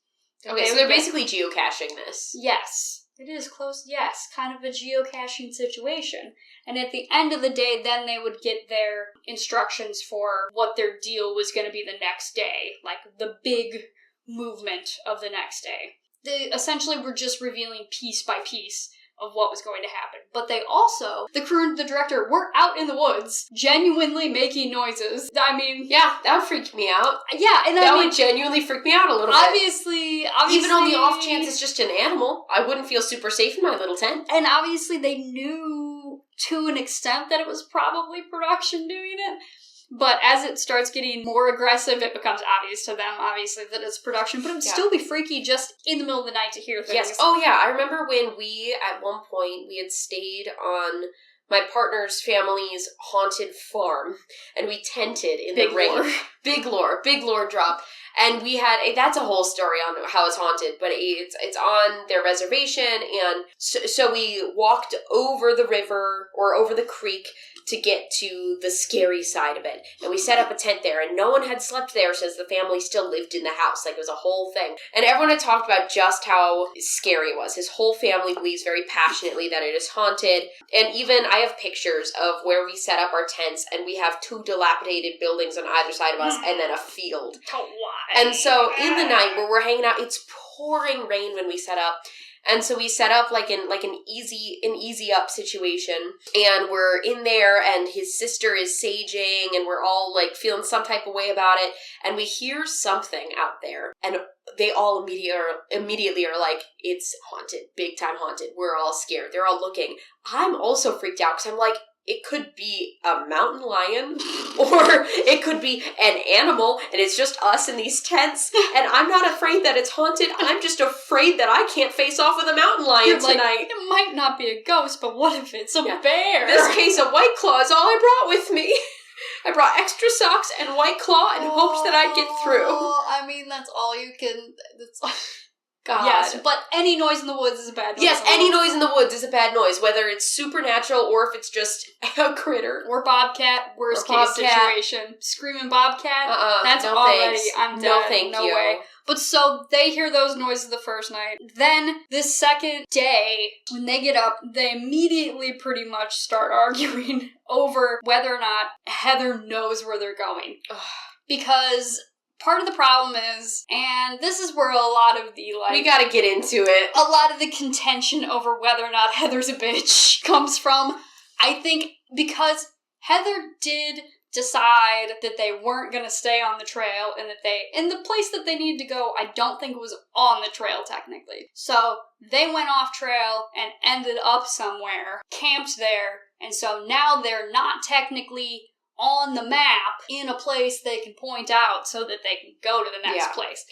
Speaker 2: Okay, so they're basically geocaching this.
Speaker 1: Yes. It is close, yes, kind of a geocaching situation. And at the end of the day, then they would get their instructions for what their deal was going to be the next day, like the big movement of the next day. They essentially were just revealing piece by piece of what was going to happen. But they also, the crew and the director, were out in the woods, genuinely making noises. I mean...
Speaker 2: Yeah, that would freak me out.
Speaker 1: Yeah, and
Speaker 2: that would genuinely freak me out a little bit.
Speaker 1: Obviously...
Speaker 2: Even on the off chance it's just an animal, I wouldn't feel super safe in my little tent.
Speaker 1: And obviously they knew to an extent that it was probably production doing it. But as it starts getting more aggressive, it becomes obvious to them, obviously, that it's production. But it would still be freaky just in the middle of the night to hear things.
Speaker 2: Yes. Oh, yeah. I remember when at one point, we had stayed on my partner's family's haunted farm. And we tented in the rain. Big lore drop. And we had, that's a whole story on how it's haunted, but it's on their reservation. And so we walked over the river or over the creek to get to the scary side of it. And we set up a tent there, and no one had slept there since the family still lived in the house. Like, it was a whole thing. And everyone had talked about just how scary it was. His whole family believes very passionately that it is haunted. And even I have pictures of where we set up our tents, and we have 2 dilapidated buildings on either side of us, and then a field. And so in the night where we're hanging out, it's pouring rain when we set up. And so we set up like an easy up situation, and we're in there, and his sister is saging, and we're all like feeling some type of way about it, and we hear something out there, and they all immediately are like, it's haunted, big time haunted. We're all scared. They're all looking. I'm also freaked out because I'm like, it could be a mountain lion, or it could be an animal, and it's just us in these tents, and I'm not afraid that it's haunted. I'm just afraid that I can't face off with a mountain lion tonight.
Speaker 1: It might not be a ghost, but what if it's a bear?
Speaker 2: This case of White Claw is all I brought with me. I brought extra socks and White Claw in hopes that I'd get through.
Speaker 1: I mean, that's all you can...
Speaker 2: God.
Speaker 1: Yes, but any noise in the woods is a bad noise.
Speaker 2: Yes, any noise in the woods is a bad noise, whether it's supernatural or if it's just a critter.
Speaker 1: Or bobcat, worst case situation. Screaming bobcat, that's
Speaker 2: no
Speaker 1: already,
Speaker 2: thanks.
Speaker 1: I'm dead,
Speaker 2: no thank you.
Speaker 1: Way. But so, they hear those noises the first night. Then, the second day, when they get up, they immediately pretty much start arguing over whether or not Heather knows where they're going. Because... part of the problem is, and this is where a lot of the,
Speaker 2: we gotta get into it.
Speaker 1: A lot of the contention over whether or not Heather's a bitch comes from, I think, because Heather did decide that they weren't gonna stay on the trail, and the place that they needed to go, I don't think was on the trail, technically. So, they went off trail and ended up somewhere, camped there, and so now they're not technically on the map in a place they can point out so that they can go to the next place.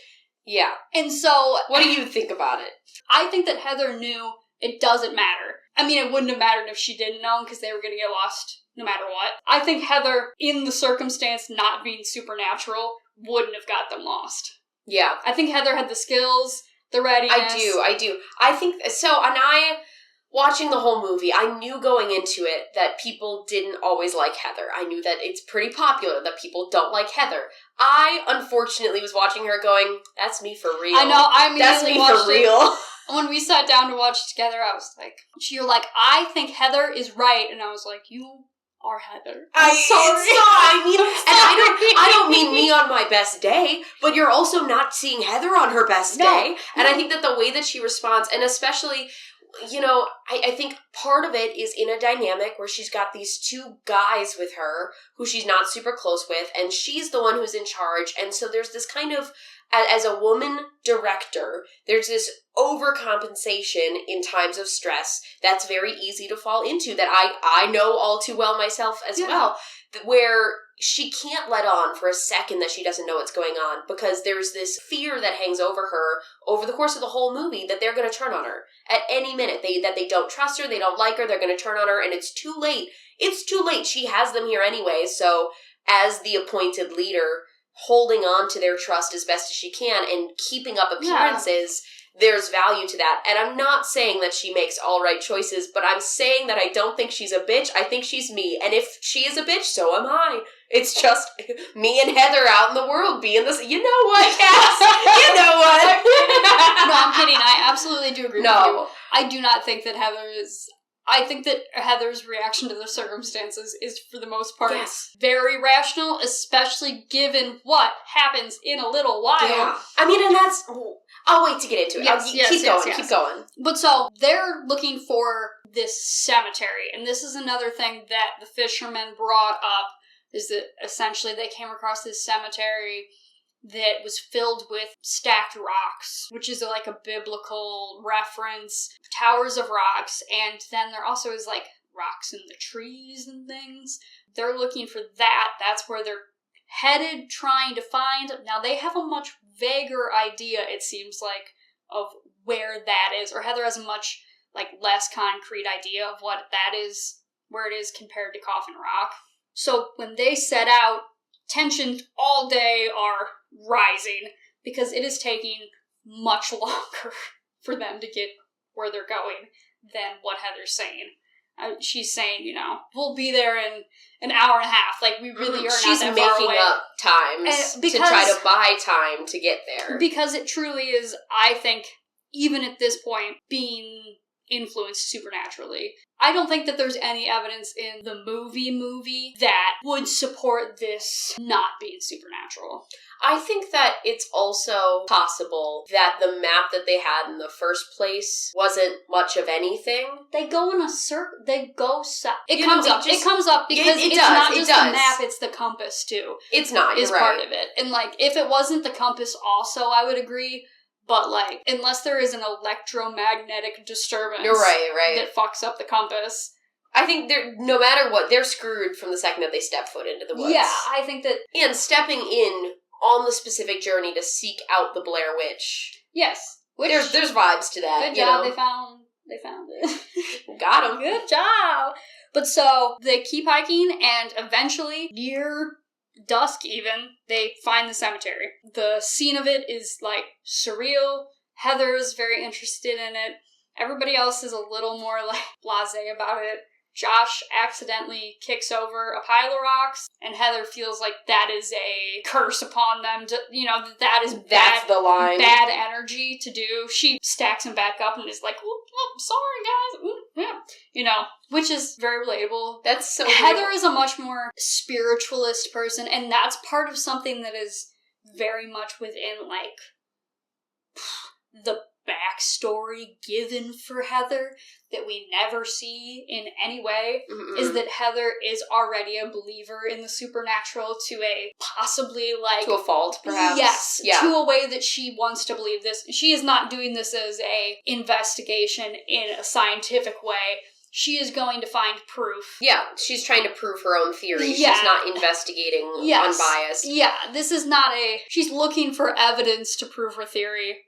Speaker 2: Yeah.
Speaker 1: And so...
Speaker 2: what do you think about it?
Speaker 1: I think that Heather knew it doesn't matter. I mean, it wouldn't have mattered if she didn't know, because they were going to get lost no matter what. I think Heather, in the circumstance not being supernatural, wouldn't have got them lost.
Speaker 2: Yeah.
Speaker 1: I think Heather had the skills, the readiness.
Speaker 2: I do. I think... so, and watching the whole movie, I knew going into it that people didn't always like Heather. I knew that it's pretty popular that people don't like Heather. I, unfortunately, was watching her going, that's me for real.
Speaker 1: I know, I immediately
Speaker 2: that's me for real.
Speaker 1: When we sat down to watch it together, I was like, you're like, I think Heather is right. And I was like, you are Heather.
Speaker 2: I mean,
Speaker 1: I'm
Speaker 2: and I don't mean me on my best day, but you're also not seeing Heather on her best day. And I think that the way that she responds, and especially, you know, I think part of it is in a dynamic where she's got these two guys with her who she's not super close with, and she's the one who's in charge. And so there's this kind of, as a woman director, there's this overcompensation in times of stress that's very easy to fall into, that I know all too well myself as well, where she can't let on for a second that she doesn't know what's going on, because there's this fear that hangs over her over the course of the whole movie that they're going to turn on her at any minute, that they don't trust her, they don't like her, they're going to turn on her, and it's too late. It's too late. She has them here anyway, so as the appointed leader, holding on to their trust as best as she can and keeping up appearances, there's value to that. And I'm not saying that she makes all right choices, but I'm saying that I don't think she's a bitch. I think she's me. And if she is a bitch, so am I. It's just me and Heather out in the world being this. You know what, Cass? You know what?
Speaker 1: No, I'm kidding. I absolutely do agree with you. I do not think that Heather is... I think that Heather's reaction to the circumstances is, for the most part, very rational, especially given what happens in a little while.
Speaker 2: Yeah. I mean, and that's... I'll wait to get into it. Keep going.
Speaker 1: But so, they're looking for this cemetery, and this is another thing that the fishermen brought up, is that essentially they came across this cemetery that was filled with stacked rocks, which is like a biblical reference, towers of rocks, and then there also is like rocks in the trees and things. They're looking for that. That's where they're headed, trying to find. Now they have a much vaguer idea, it seems like, of where that is, or Heather has a much like less concrete idea of what that is, where it is compared to Coffin Rock. So when they set out, tensions all day are rising because it is taking much longer for them to get where they're going than what Heather's saying. She's saying, you know, we'll be there in an hour and a half. Like, we really are not that far away.
Speaker 2: She's making up times to try to buy time to get there.
Speaker 1: Because it truly is, I think, even at this point, being influenced supernaturally. I don't think that there's any evidence in the movie that would support this not being supernatural.
Speaker 2: I think that it's also possible that the map that they had in the first place wasn't much of anything.
Speaker 1: They go in a circle. They go south. It comes up because it's not just the map, it's the compass too.
Speaker 2: It's not,
Speaker 1: is part of it. And like, if it wasn't the compass also, I would agree. But, like, unless there is an electromagnetic disturbance that fucks up the compass.
Speaker 2: I think no matter what, they're screwed from the second that they step foot into the woods.
Speaker 1: Yeah, I think that...
Speaker 2: And stepping in on the specific journey to seek out the Blair Witch.
Speaker 1: Yes. Which,
Speaker 2: there's vibes to that.
Speaker 1: Good job, they found it.
Speaker 2: Got them.
Speaker 1: Good job. But so, they keep hiking, and eventually, near dusk even, they find the cemetery. The scene of it is, like, surreal. Heather's very interested in it. Everybody else is a little more, like, blasé about it. Josh accidentally kicks over a pile of rocks, and Heather feels like that is a curse upon them. That's
Speaker 2: the line.
Speaker 1: Bad energy to do. She stacks him back up and is like, sorry guys. Yeah. Which is very relatable.
Speaker 2: That's so
Speaker 1: Heather is a much more spiritualist person, and that's part of something that is very much within, like, the backstory given for Heather that we never see in any way, is that Heather is already a believer in the supernatural to a possibly, like...
Speaker 2: to a fault, perhaps.
Speaker 1: Yes, to a way that she wants to believe this. She is not doing this as a investigation in a scientific way. She is going to find proof.
Speaker 2: Yeah, she's trying to prove her own theory. Yeah. She's not investigating unbiased.
Speaker 1: Yeah, this is not she's looking for evidence to prove her theory,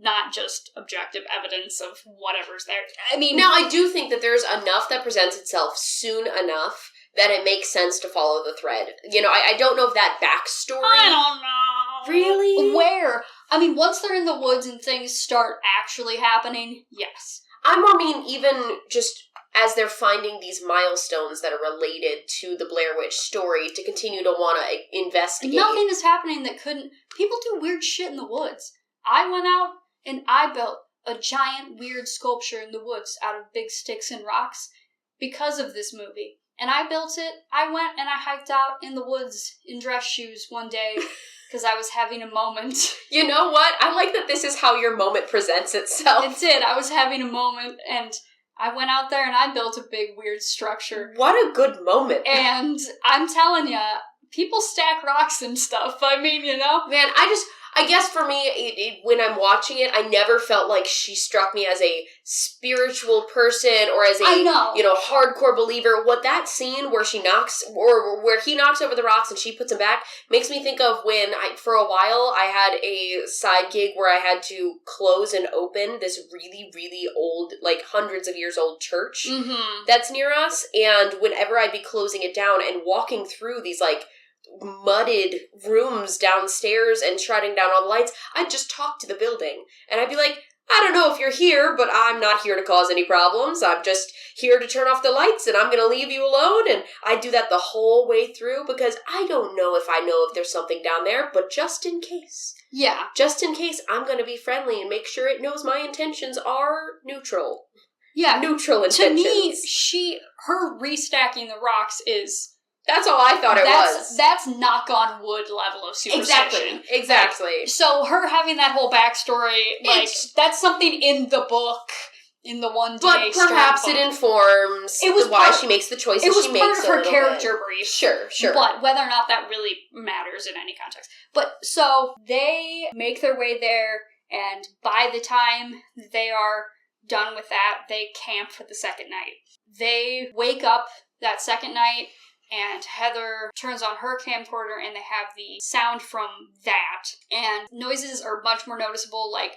Speaker 1: not just objective evidence of whatever's there. I mean...
Speaker 2: Now, I do think that there's enough that presents itself soon enough that it makes sense to follow the thread. I don't know if that backstory...
Speaker 1: I don't know.
Speaker 2: Really?
Speaker 1: Where? I mean, once they're in the woods and things start actually happening, yes.
Speaker 2: I mean, even just as they're finding these milestones that are related to the Blair Witch story to continue to want to investigate.
Speaker 1: Nothing is happening that couldn't... People do weird shit in the woods. I went out and I built a giant weird sculpture in the woods out of big sticks and rocks because of this movie. And I built it. I went and I hiked out in the woods in dress shoes one day because I was having a moment.
Speaker 2: You know what? I like that this is how your moment presents itself.
Speaker 1: It did. I was having a moment, and I went out there and I built a big, weird structure.
Speaker 2: What a good moment.
Speaker 1: And I'm telling you, people stack rocks and stuff. I mean, you know?
Speaker 2: Man, I guess for me, when I'm watching it, I never felt like she struck me as a spiritual person or as a, hardcore believer. What that scene where she knocks, or where he knocks over the rocks and she puts him back, makes me think of when for a while, I had a side gig where I had to close and open this really, really old, like hundreds of years old church that's near us. And whenever I'd be closing it down and walking through these, like, mudded rooms downstairs and shutting down all the lights, I'd just talk to the building. And I'd be like, I don't know if you're here, but I'm not here to cause any problems. I'm just here to turn off the lights and I'm going to leave you alone. And I do that the whole way through because I don't know if there's something down there, but just in case.
Speaker 1: Yeah.
Speaker 2: Just in case, I'm going to be friendly and make sure it knows my intentions are neutral.
Speaker 1: Yeah.
Speaker 2: Neutral intentions.
Speaker 1: To me, her restacking the rocks is...
Speaker 2: That's all I thought it was.
Speaker 1: That's knock on wood level of superstition.
Speaker 2: Exactly.
Speaker 1: Like, so her having that whole backstory, that's something in the book, in the one day.
Speaker 2: But perhaps it informs why she makes the choices she makes.
Speaker 1: It was part of her character brief.
Speaker 2: Sure.
Speaker 1: But whether or not that really matters in any context. But so they make their way there, and by the time they are done with that, they camp for the second night. They wake up that second night, and Heather turns on her camcorder and they have the sound from that. And noises are much more noticeable, like,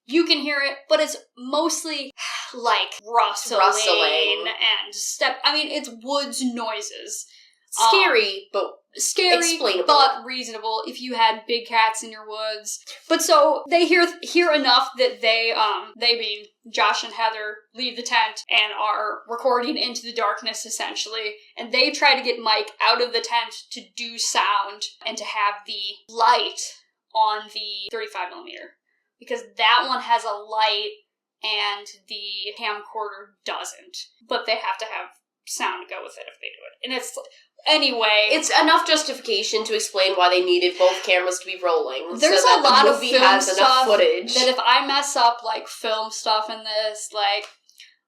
Speaker 1: you can hear it, but it's mostly like rustling and it's woods noises.
Speaker 2: Scary, but explainable.
Speaker 1: But reasonable if you had big cats in your woods. But so they hear enough that they being Josh and Heather, leave the tent and are recording into the darkness essentially. And they try to get Mike out of the tent to do sound and to have the light on the 35mm. Because that one has a light and the camcorder doesn't. But they have to have sound to go with it if they do it. And it's enough justification to explain why they needed both cameras to be rolling. There's
Speaker 2: so
Speaker 1: a lot of film
Speaker 2: has
Speaker 1: stuff
Speaker 2: enough footage
Speaker 1: that if I mess up like film stuff in this, like,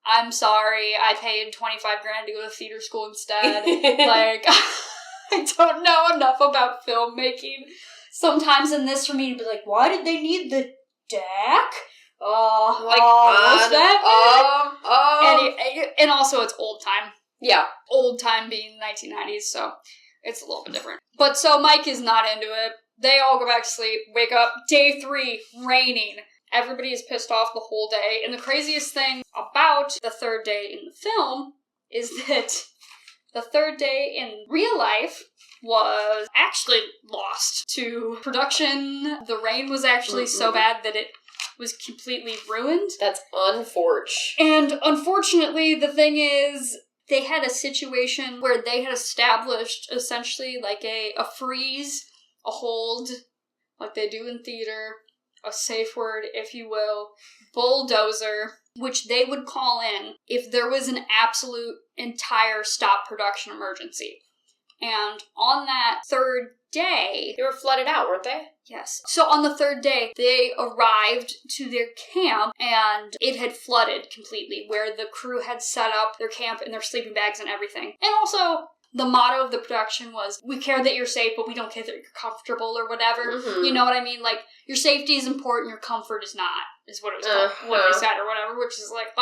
Speaker 1: I'm sorry, I paid $25,000 to go to theater school instead. Like, I don't know enough about filmmaking. Sometimes in this for me to be like, why did they need the deck? What's that? And also it's old time. Yeah. Old time being 1990s, so it's a little bit different. But so Mike is not into it. They all go back to sleep, wake up, day 3, raining. Everybody is pissed off the whole day. And the craziest thing about the third day in the film is that the third day in real life was actually lost to production. The rain was actually so bad that it was completely ruined.
Speaker 2: That's unfortunate.
Speaker 1: And unfortunately, the thing is, they had a situation where they had established essentially like a freeze, a hold, like they do in theater, a safe word, if you will, bulldozer, which they would call in if there was an absolute entire stop production emergency. And on that third day...
Speaker 2: They were flooded out, weren't they?
Speaker 1: Yes. So on the third day, they arrived to their camp, and it had flooded completely, where the crew had set up their camp and their sleeping bags and everything. And also, the motto of the production was, we care that you're safe, but we don't care that you're comfortable or whatever. Mm-hmm. You know what I mean? Like, your safety is important, your comfort is not, is what it was called, what they said or whatever, which is like,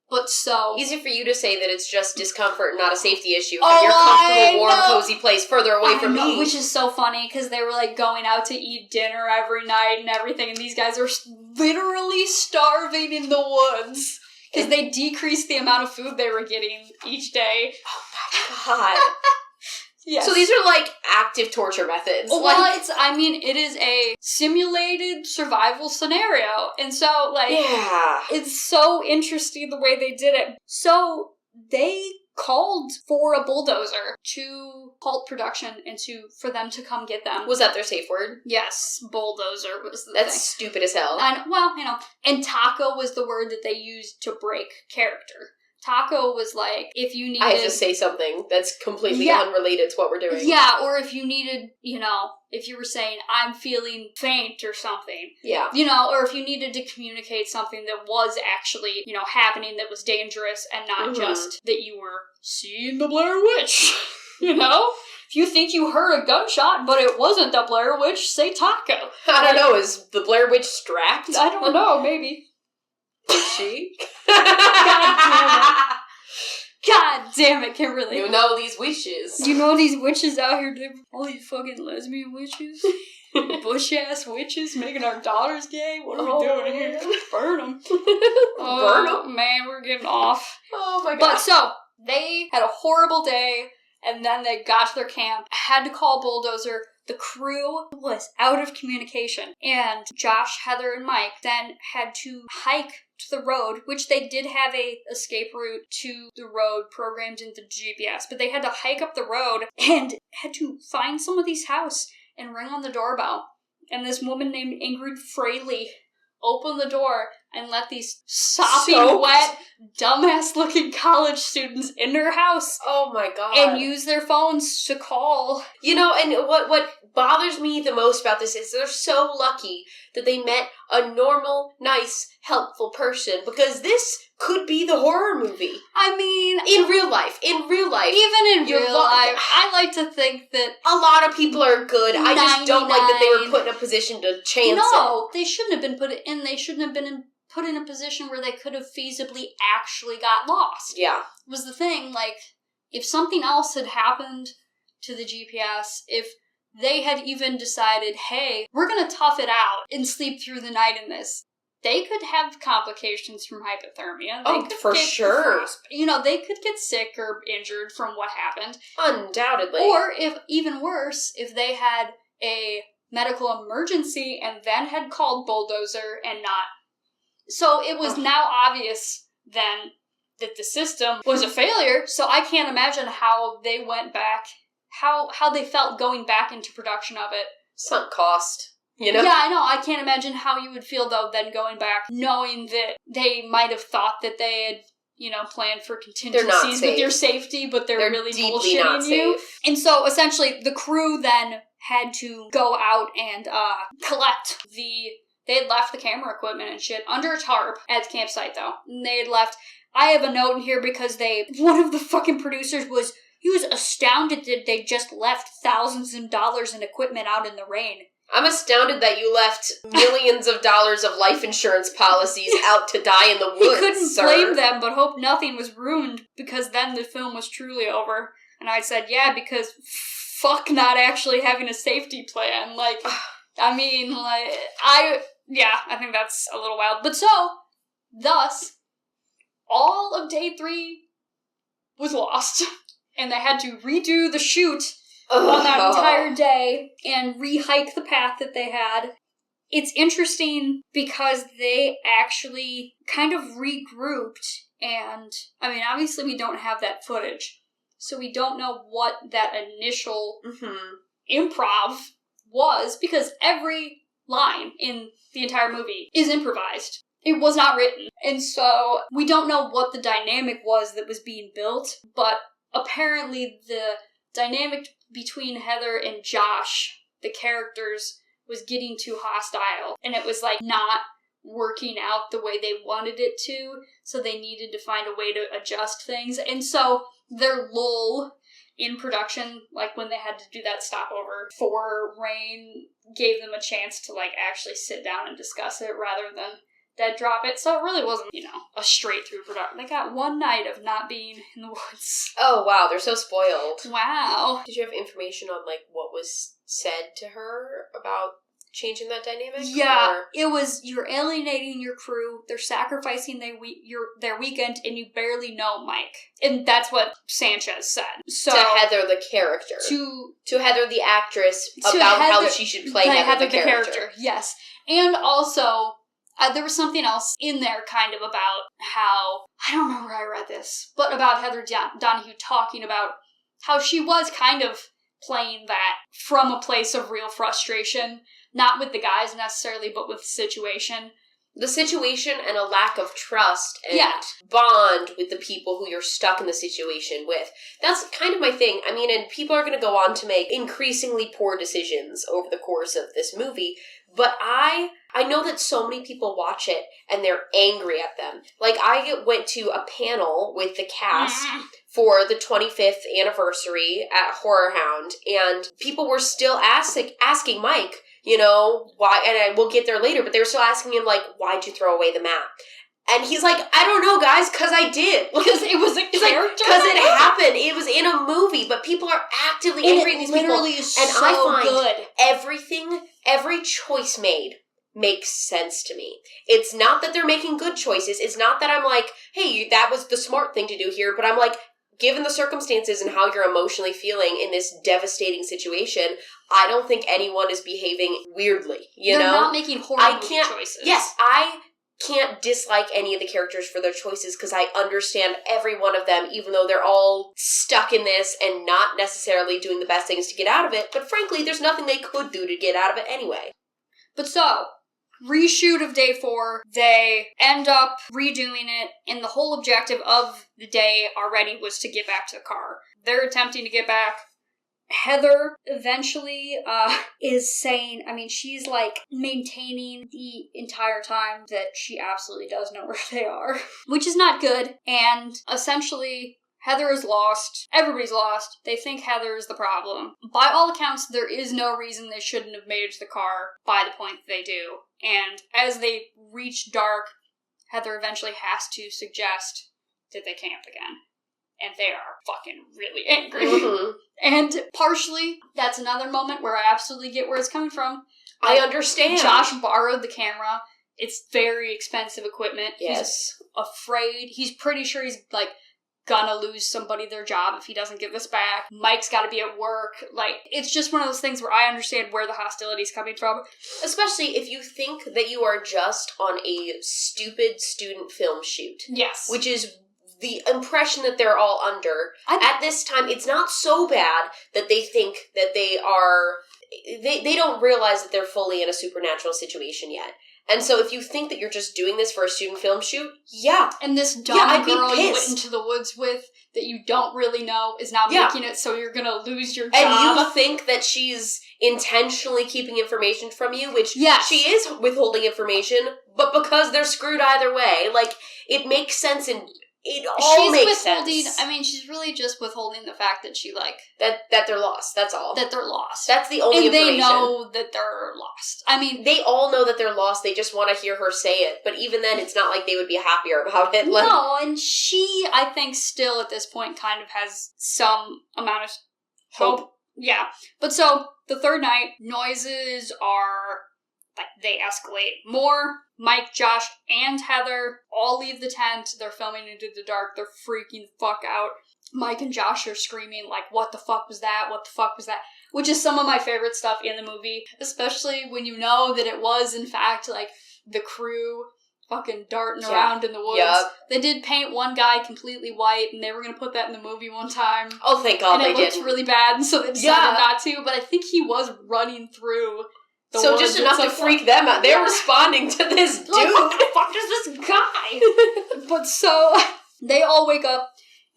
Speaker 1: But so...
Speaker 2: Easy for you to say that it's just discomfort, not a safety issue. From your comfortable, warm, cozy place further away from me.
Speaker 1: Which is so funny, because they were, like, going out to eat dinner every night and everything, and these guys are literally starving in the woods. Because they decreased the amount of food they were getting each day.
Speaker 2: Oh my god.
Speaker 1: Yes.
Speaker 2: So these are, like, active torture methods.
Speaker 1: Well, it is a simulated survival scenario. And so, like, it's so interesting the way they did it. So, they called for a bulldozer to halt production and for them to come get them.
Speaker 2: Was that their safe word?
Speaker 1: Yes, bulldozer was the
Speaker 2: That's
Speaker 1: thing.
Speaker 2: Stupid as hell.
Speaker 1: And taco was the word that they used to break character. Taco was like, if you needed...
Speaker 2: I have to say something that's completely unrelated to what we're doing.
Speaker 1: Yeah, or if you needed, if you were saying, I'm feeling faint or something.
Speaker 2: Yeah.
Speaker 1: Or if you needed to communicate something that was actually, happening that was dangerous and not just that you were seeing the Blair Witch. If you think you heard a gunshot, but it wasn't the Blair Witch, say Taco.
Speaker 2: I don't know, is the Blair Witch strapped?
Speaker 1: I don't know, maybe.
Speaker 2: Is she?
Speaker 1: God damn it, Kimberly.
Speaker 2: You know these witches.
Speaker 1: You know these witches out here, all these fucking lesbian witches? Bush-ass witches making our daughters gay? What are we doing here? Burn them.
Speaker 2: Burn them?
Speaker 1: Man, we're getting off.
Speaker 2: Oh my god.
Speaker 1: But so, they had a horrible day, and then they got to their camp, had to call Bulldozer. The crew was out of communication, and Josh, Heather, and Mike then had to hike to the road, which they did have a escape route to the road programmed into GPS, but they had to hike up the road and had to find somebody's house and ring on the doorbell. And this woman named Ingrid Fraley opened the door and let these sopping wet, dumbass-looking college students in her house.
Speaker 2: Oh my god.
Speaker 1: And use their phones to call.
Speaker 2: And what bothers me the most about this is they're so lucky that they met a normal, nice, helpful person, because this could be the horror movie.
Speaker 1: I mean...
Speaker 2: In real life.
Speaker 1: Even in real life, I like to think that...
Speaker 2: A lot of people are good. I just don't like that they were put in a position to chance it.
Speaker 1: No, they shouldn't have been put in. They shouldn't have been put in a position where they could have feasibly actually got lost.
Speaker 2: Yeah.
Speaker 1: Was the thing, like, if something else had happened to the GPS, if they had even decided, hey, we're gonna tough it out and sleep through the night in this, they could have complications from hypothermia. They could
Speaker 2: for sure.
Speaker 1: They could get sick or injured from what happened.
Speaker 2: Undoubtedly.
Speaker 1: Or, if even worse, if they had a medical emergency and then had called Bulldozer and not... So it was now obvious then that the system was a failure, so I can't imagine how they went back, how they felt going back into production of it.
Speaker 2: Sunk cost.
Speaker 1: Yeah, I know. I can't imagine how you would feel, though, then going back, knowing that they might have thought that they had, planned for contingencies with your safety, but they're really bullshitting you. And so, essentially, the crew then had to go out and collect they had left the camera equipment and shit under a tarp at the campsite, though. And they had left... I have a note in here because one of the fucking producers he was astounded that they just left thousands of dollars in equipment out in the rain.
Speaker 2: I'm astounded that you left millions of dollars of life insurance policies out to die in the woods,
Speaker 1: He couldn't blame them, but hoped nothing was ruined, because then the film was truly over. And I said, yeah, because fuck not actually having a safety plan. I think that's a little wild. But thus, all of day 3 was lost. And they had to redo the shoot on that entire day and re-hike the path that they had. It's interesting because they actually kind of regrouped, and, obviously we don't have that footage, so we don't know what that initial improv was, because every line in the entire movie is improvised. It was not written. And so we don't know what the dynamic was that was being built, but apparently the dynamic between Heather and Josh, the characters, was getting too hostile. And it was not working out the way they wanted it to, so they needed to find a way to adjust things. And so their lull in production, when they had to do that stopover for rain, gave them a chance to actually sit down and discuss it rather than dead drop it. So it really wasn't, a straight through production. They got one night of not being in the woods.
Speaker 2: Oh, wow. They're so spoiled.
Speaker 1: Wow.
Speaker 2: Did you have information on, what was said to her about changing that dynamic?
Speaker 1: Yeah, it was, you're alienating your crew, they're sacrificing their weekend, and you barely know Mike. And that's what Sanchez said. So,
Speaker 2: to Heather, the character. To Heather, the actress, about how she should play Heather, the character.
Speaker 1: Yes. And also... there was something else in there kind of about how, I don't know where I read this, but about Heather Donahue talking about how she was kind of playing that from a place of real frustration, not with the guys necessarily, but with the situation.
Speaker 2: the situation and a lack of trust and bond with the people who you're stuck in the situation with. That's kind of my thing. I mean, and people are going to go on to make increasingly poor decisions over the course of this movie, but I know that so many people watch it and they're angry at them. Like, I went to a panel with the cast for the 25th anniversary at Horror Hound, and people were still asking Mike, you know, why, and we'll get there later, but they were still asking him, like, why'd you throw away the map? And he's like, I don't know, guys, because I did.
Speaker 1: Because it was a character.
Speaker 2: Because it happened. It was in a movie, but people are actively angry at these people.
Speaker 1: Is
Speaker 2: and
Speaker 1: so
Speaker 2: I find
Speaker 1: good.
Speaker 2: every choice made makes sense to me. It's not that they're making good choices. It's not that I'm like, hey, that was the smart thing to do here, but I'm like, given the circumstances and how you're emotionally feeling in this devastating situation, I don't think anyone is behaving weirdly, you know?
Speaker 1: They're not making horrible choices.
Speaker 2: Yes, I can't dislike any of the characters for their choices because I understand every one of them, even though they're all stuck in this and not necessarily doing the best things to get out of it. But frankly, there's nothing they could do to get out of it anyway.
Speaker 1: But so, reshoot of day 4, they end up redoing it, and the whole objective of the day already was to get back to the car. They're attempting to get back. Heather eventually is saying, I mean, she's like maintaining the entire time that she absolutely does know where they are, which is not good. And essentially, Heather is lost. Everybody's lost. They think Heather is the problem. By all accounts, there is no reason they shouldn't have made it to the car by the point that they do. And as they reach dark, Heather eventually has to suggest that they camp again. And they are fucking really angry. Mm-hmm. And partially, that's another moment where I absolutely get where it's coming from.
Speaker 2: I understand.
Speaker 1: Josh borrowed the camera. It's very expensive equipment.
Speaker 2: Yes.
Speaker 1: He's afraid. He's pretty sure he's, like, gonna lose somebody their job if he doesn't get this back. Mike's gotta be at work. Like, it's just one of those things where I understand where the hostility is coming from.
Speaker 2: Especially if you think that you are just on a stupid student film shoot.
Speaker 1: Yes.
Speaker 2: Which is the impression that they're all under. At this time, it's not so bad that they think that they are... They don't realize that they're fully in a supernatural situation yet. And so if you think that you're just doing this for a student film shoot, yeah.
Speaker 1: And this dumb girl you went into the woods with that you don't really know is now making it so you're gonna lose your job.
Speaker 2: And you think that she's intentionally keeping information from you, which she is withholding information, but because they're screwed either way, like, it makes sense and it all makes sense.
Speaker 1: I mean, she's really just withholding the fact that she, like...
Speaker 2: That they're lost, that's all.
Speaker 1: That they're lost.
Speaker 2: That's the only information.
Speaker 1: And they know that they're lost. I mean...
Speaker 2: They all know that they're lost, they just want to hear her say it. But even then, it's not like they would be happier about it. Like,
Speaker 1: no, and she, I think, still at this point kind of has some amount of hope. Yeah. But so, the third night, noises are... like, they escalate more. Mike, Josh, and Heather all leave the tent. They're filming into the dark. They're freaking the fuck out. Mike and Josh are screaming, like, what the fuck was that? What the fuck was that? Which is some of my favorite stuff in the movie. Especially when you know that it was, in fact, like, the crew fucking darting around in the woods. Yep. They did paint one guy completely white, and they were going to put that in the movie one time.
Speaker 2: Oh, thank God they did.
Speaker 1: And it looked really bad, and so they decided not to. But I think he was running through...
Speaker 2: So just enough to freak them out. They're responding to this dude.
Speaker 1: Like, what the fuck is this guy? But so, they all wake up,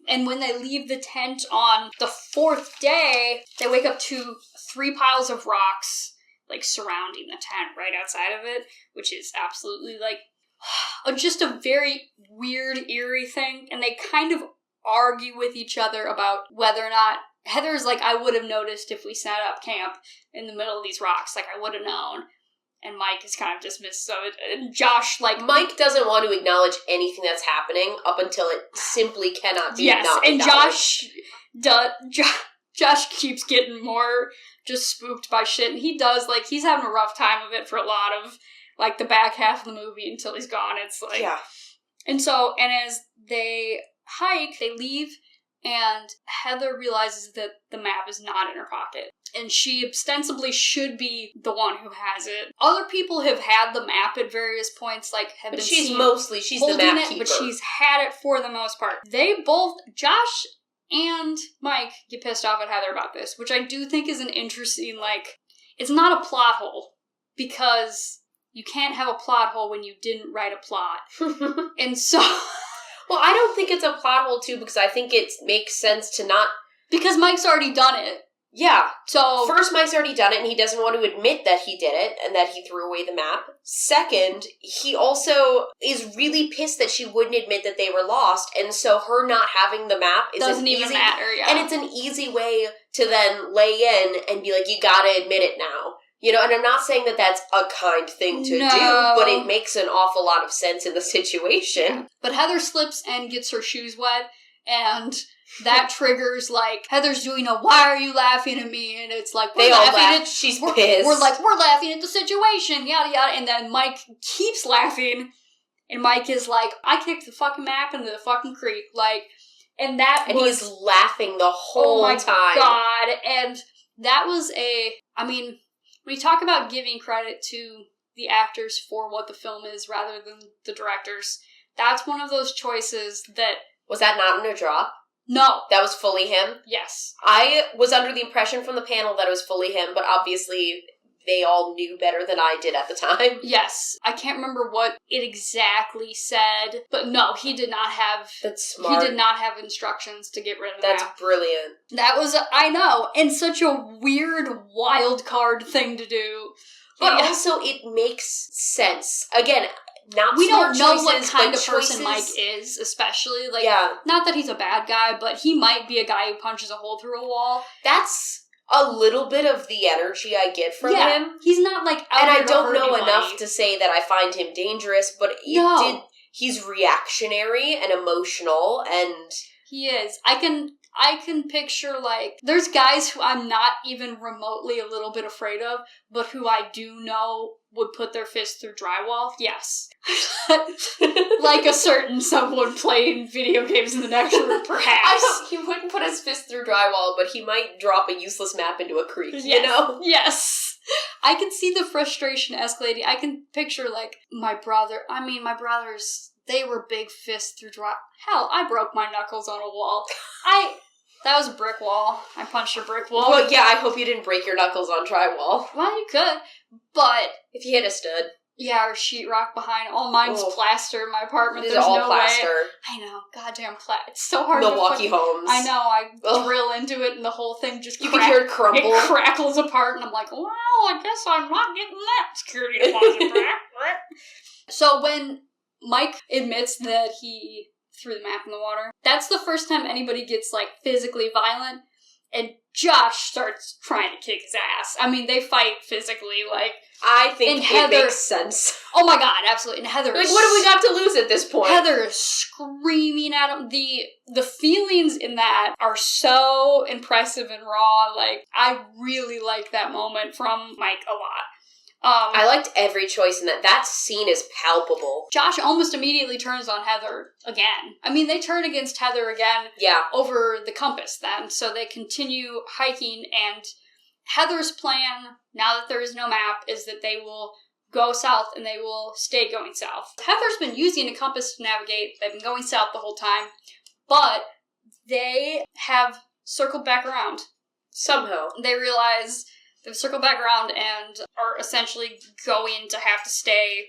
Speaker 1: and when they leave the tent on the 4th day, they wake up to 3 piles of rocks, like, surrounding the tent right outside of it, which is absolutely, like, just a very weird, eerie thing. And they kind of argue with each other about whether or not... Heather's like, I would have noticed if we set up camp in the middle of these rocks. Like, I would have known. And Mike is kind of dismissed of it. And Josh, like...
Speaker 2: Mike doesn't want to acknowledge anything that's happening up until it simply cannot be acknowledged.
Speaker 1: Josh keeps getting more just spooked by shit. And he does, like, he's having a rough time of it for a lot of, like, the back half of the movie until he's gone. It's like... Yeah. And so, and as they hike, they leave... And Heather realizes that the map is not in her pocket. And she ostensibly should be the one who has it. Other people have had the map at various points, like, have been
Speaker 2: she's
Speaker 1: seen
Speaker 2: the map keeper.
Speaker 1: But she's had it for the most part. They both, Josh and Mike, get pissed off at Heather about this, which I do think is an interesting, like, it's not a plot hole. Because you can't have a plot hole when you didn't write a plot. And so...
Speaker 2: Well, I don't think it's a plot hole, too, because I think it makes sense to not...
Speaker 1: Because Mike's already done it.
Speaker 2: Yeah.
Speaker 1: So...
Speaker 2: First, Mike's already done it, and he doesn't want to admit that he did it, and that he threw away the map. Second, he also is really pissed that she wouldn't admit that they were lost, and so her not having the map is
Speaker 1: doesn't even matter, yeah.
Speaker 2: And it's an easy way to then lay in and be like, you gotta admit it now. You know, and I'm not saying that that's a kind thing to do, but it makes an awful lot of sense in the situation. Yeah.
Speaker 1: But Heather slips and gets her shoes wet, and that triggers, like, Heather's doing a, why are you laughing at me? And it's like,
Speaker 2: they all laugh. She's pissed.
Speaker 1: We're laughing at the situation, yada yada. And then Mike keeps laughing, and Mike is like, I kicked the fucking map into the fucking creek. Like, and that
Speaker 2: and
Speaker 1: was...
Speaker 2: he's laughing the whole time.
Speaker 1: Oh my god. And that was when you talk about giving credit to the actors for what the film is rather than the directors, that's one of those choices that...
Speaker 2: Was that not in a drop?
Speaker 1: No.
Speaker 2: That was fully him?
Speaker 1: Yes.
Speaker 2: I was under the impression from the panel that it was fully him, but obviously they all knew better than I did at the time.
Speaker 1: Yes. I can't remember what it exactly said, but no, he did not have...
Speaker 2: That's smart.
Speaker 1: He did not have instructions to get rid of that.
Speaker 2: That's brilliant.
Speaker 1: That was, I know, and such a weird wild card thing to do.
Speaker 2: But also, it makes sense. Again, not
Speaker 1: we
Speaker 2: smart
Speaker 1: don't know
Speaker 2: choices,
Speaker 1: what kind of
Speaker 2: choices.
Speaker 1: person Mike is, especially. Like,
Speaker 2: yeah.
Speaker 1: Not that he's a bad guy, but he might be a guy who punches a hole through a wall.
Speaker 2: That's a little bit of the energy I get from him.
Speaker 1: He's not, like, out
Speaker 2: and
Speaker 1: there
Speaker 2: I don't know
Speaker 1: anybody.
Speaker 2: Enough to say that I find him dangerous, but he's reactionary and emotional, and...
Speaker 1: He is. I can picture, like, there's guys who I'm not even remotely a little bit afraid of, but who I do know would put their fist through drywall. Yes. Like a certain someone playing video games in the next room, perhaps.
Speaker 2: He wouldn't put his fist through drywall, but he might drop a useless map into a creek, you know?
Speaker 1: Yes. I can see the frustration escalating. I can picture, like, my brothers... They were big fists through drywall. Hell, I broke my knuckles on a wall. That was a brick wall. I punched a brick wall.
Speaker 2: Well, yeah, I hope you didn't break your knuckles on drywall.
Speaker 1: Well, you could, but...
Speaker 2: If you hit a stud.
Speaker 1: Yeah, or sheetrock behind. All mine's plaster in my apartment.
Speaker 2: There's all plaster.
Speaker 1: Way. I know. Goddamn plaster. It's so hard
Speaker 2: Milwaukee
Speaker 1: to...
Speaker 2: Homes.
Speaker 1: I know. I drill into it and the whole thing just
Speaker 2: You can hear it crumble.
Speaker 1: It crackles apart and I'm like, well, I guess I'm not getting that security deposit back. So when Mike admits that he threw the map in the water, that's the first time anybody gets, like, physically violent, and Josh starts trying to kick his ass. I mean, they fight physically, like...
Speaker 2: I think it makes sense.
Speaker 1: Oh my god, absolutely. And Heather...
Speaker 2: Like, what have we got to lose at this point?
Speaker 1: Heather is screaming at him. The feelings in that are so impressive and raw. Like, I really like that moment from Mike a lot.
Speaker 2: I liked every choice in that. That scene is palpable.
Speaker 1: Josh almost immediately turns on Heather again. I mean, they turn against Heather again over the compass then. So they continue hiking, and Heather's plan, now that there is no map, is that they will go south and they will stay going south. Heather's been using a compass to navigate. They've been going south the whole time. But they have circled back around.
Speaker 2: Somehow.
Speaker 1: They realize... They've circled back around and are essentially going to have to stay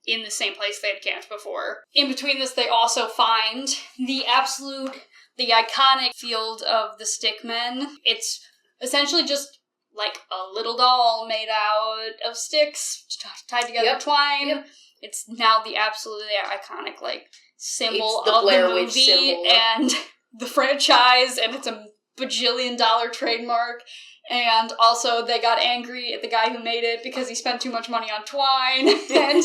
Speaker 1: in the same place they had camped before. In between this, they also find the iconic field of the Stickmen. It's essentially just like a little doll made out of sticks tied together with twine. Yep. It's now the absolutely iconic, like, symbol of
Speaker 2: Blair
Speaker 1: the
Speaker 2: Witch
Speaker 1: movie
Speaker 2: symbol.
Speaker 1: And the franchise, and it's a bajillion-dollar trademark. And also, they got angry at the guy who made it because he spent too much money on twine. And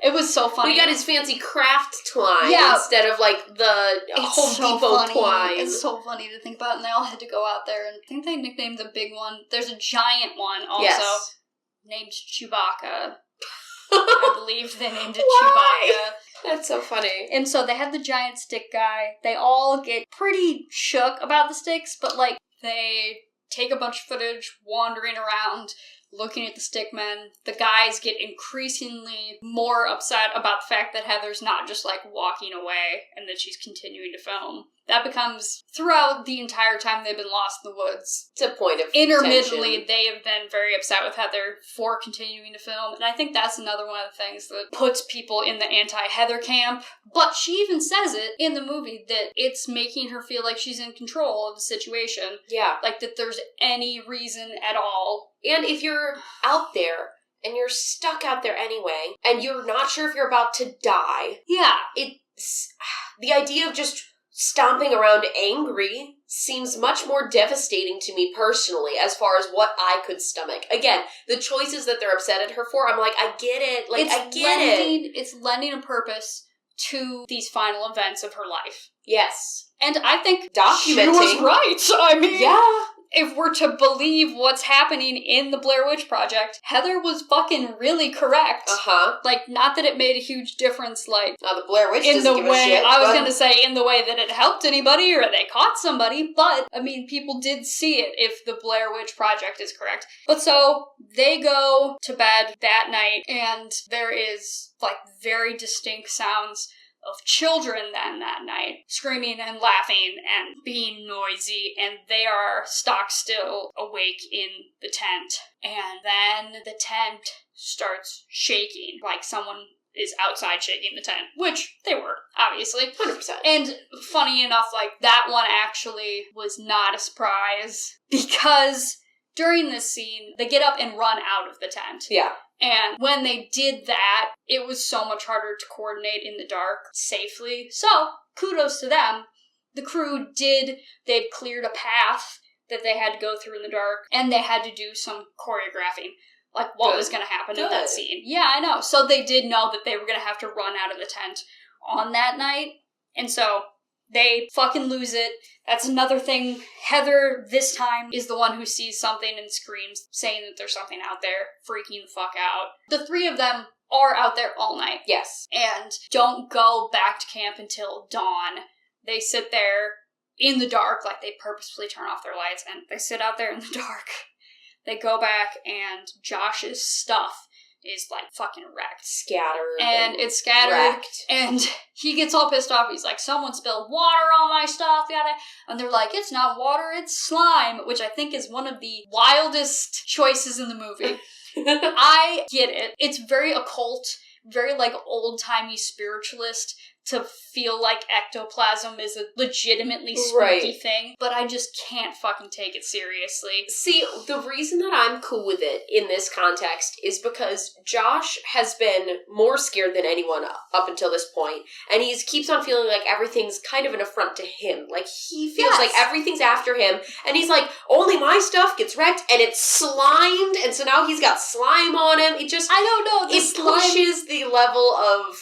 Speaker 1: it was so funny.
Speaker 2: We got his fancy craft twine instead of, like, the Home Depot twine.
Speaker 1: It's so funny to think about. And they all had to go out there. And I think they nicknamed the big one. There's a giant one also named Chewbacca. I believe they named it Chewbacca.
Speaker 2: That's so funny.
Speaker 1: And so they had the giant stick guy. They all get pretty shook about the sticks, but, like, they... take a bunch of footage wandering around, looking at the stickmen. The guys get increasingly more upset about the fact that Heather's not just, like, walking away and that she's continuing to film. That becomes, throughout the entire time they've been lost in the woods,
Speaker 2: it's a point of
Speaker 1: intermittently,
Speaker 2: tension.
Speaker 1: they have been very upset with Heather for continuing to film. And I think that's another one of the things that puts people in the anti-Heather camp. But she even says it in the movie that it's making her feel like she's in control of the situation.
Speaker 2: Yeah.
Speaker 1: Like that there's any reason at all.
Speaker 2: And if you're out there, and you're stuck out there anyway, and you're not sure if you're about to die.
Speaker 1: Yeah.
Speaker 2: It's the idea of just stomping around angry seems much more devastating to me personally as far as what I could stomach. Again, the choices that they're upset at her for, I'm like, I get it. Like, I get it.
Speaker 1: It's lending a purpose to these final events of her life.
Speaker 2: Yes.
Speaker 1: And I think
Speaker 2: documenting.
Speaker 1: She was right. I mean,
Speaker 2: yeah.
Speaker 1: If we're to believe what's happening in the Blair Witch Project, Heather was fucking really correct.
Speaker 2: Uh-huh.
Speaker 1: Like, not that it made a huge difference, like...
Speaker 2: the Blair Witch
Speaker 1: in
Speaker 2: doesn't
Speaker 1: the
Speaker 2: give
Speaker 1: way,
Speaker 2: a shit.
Speaker 1: I was going to say, in the way that it helped anybody or they caught somebody, but, I mean, people did see it if the Blair Witch Project is correct. But so, they go to bed that night, and there is, like, very distinct sounds of children then that night, screaming and laughing and being noisy, and they are stock still awake in the tent. And then the tent starts shaking, like someone is outside shaking the tent, which they were, obviously.
Speaker 2: 100%.
Speaker 1: And funny enough, like, that one actually was not a surprise, because during this scene, they get up and run out of the tent.
Speaker 2: Yeah.
Speaker 1: And when they did that, it was so much harder to coordinate in the dark safely. So, kudos to them. The crew they'd cleared a path that they had to go through in the dark, and they had to do some choreographing, like what was going to happen in that scene. Yeah, I know. So they did know that they were going to have to run out of the tent on that night, and so they fucking lose it. That's another thing. Heather, this time, is the one who sees something and screams, saying that there's something out there, freaking the fuck out. The three of them are out there all night.
Speaker 2: Yes.
Speaker 1: And don't go back to camp until dawn. They sit there in the dark, like they purposefully turn off their lights, and they sit out there in the dark. They go back, and Josh's stuff is, like, fucking wrecked.
Speaker 2: Scattered.
Speaker 1: And it's scattered.
Speaker 2: Wrecked.
Speaker 1: And he gets all pissed off. He's like, someone spilled water on my stuff, yada. And they're like, it's not water, it's slime, which I think is one of the wildest choices in the movie. I get it. It's very occult, very, like, old-timey spiritualist to feel like ectoplasm is a legitimately spooky thing, but I just can't fucking take it seriously.
Speaker 2: See, the reason that I'm cool with it in this context is because Josh has been more scared than anyone up until this point, and he keeps on feeling like everything's kind of an affront to him. Like, he feels like everything's after him, and he's like, only my stuff gets wrecked, and it's slimed, and so now he's got slime on him. It just...
Speaker 1: I don't know.
Speaker 2: It pushes the level of...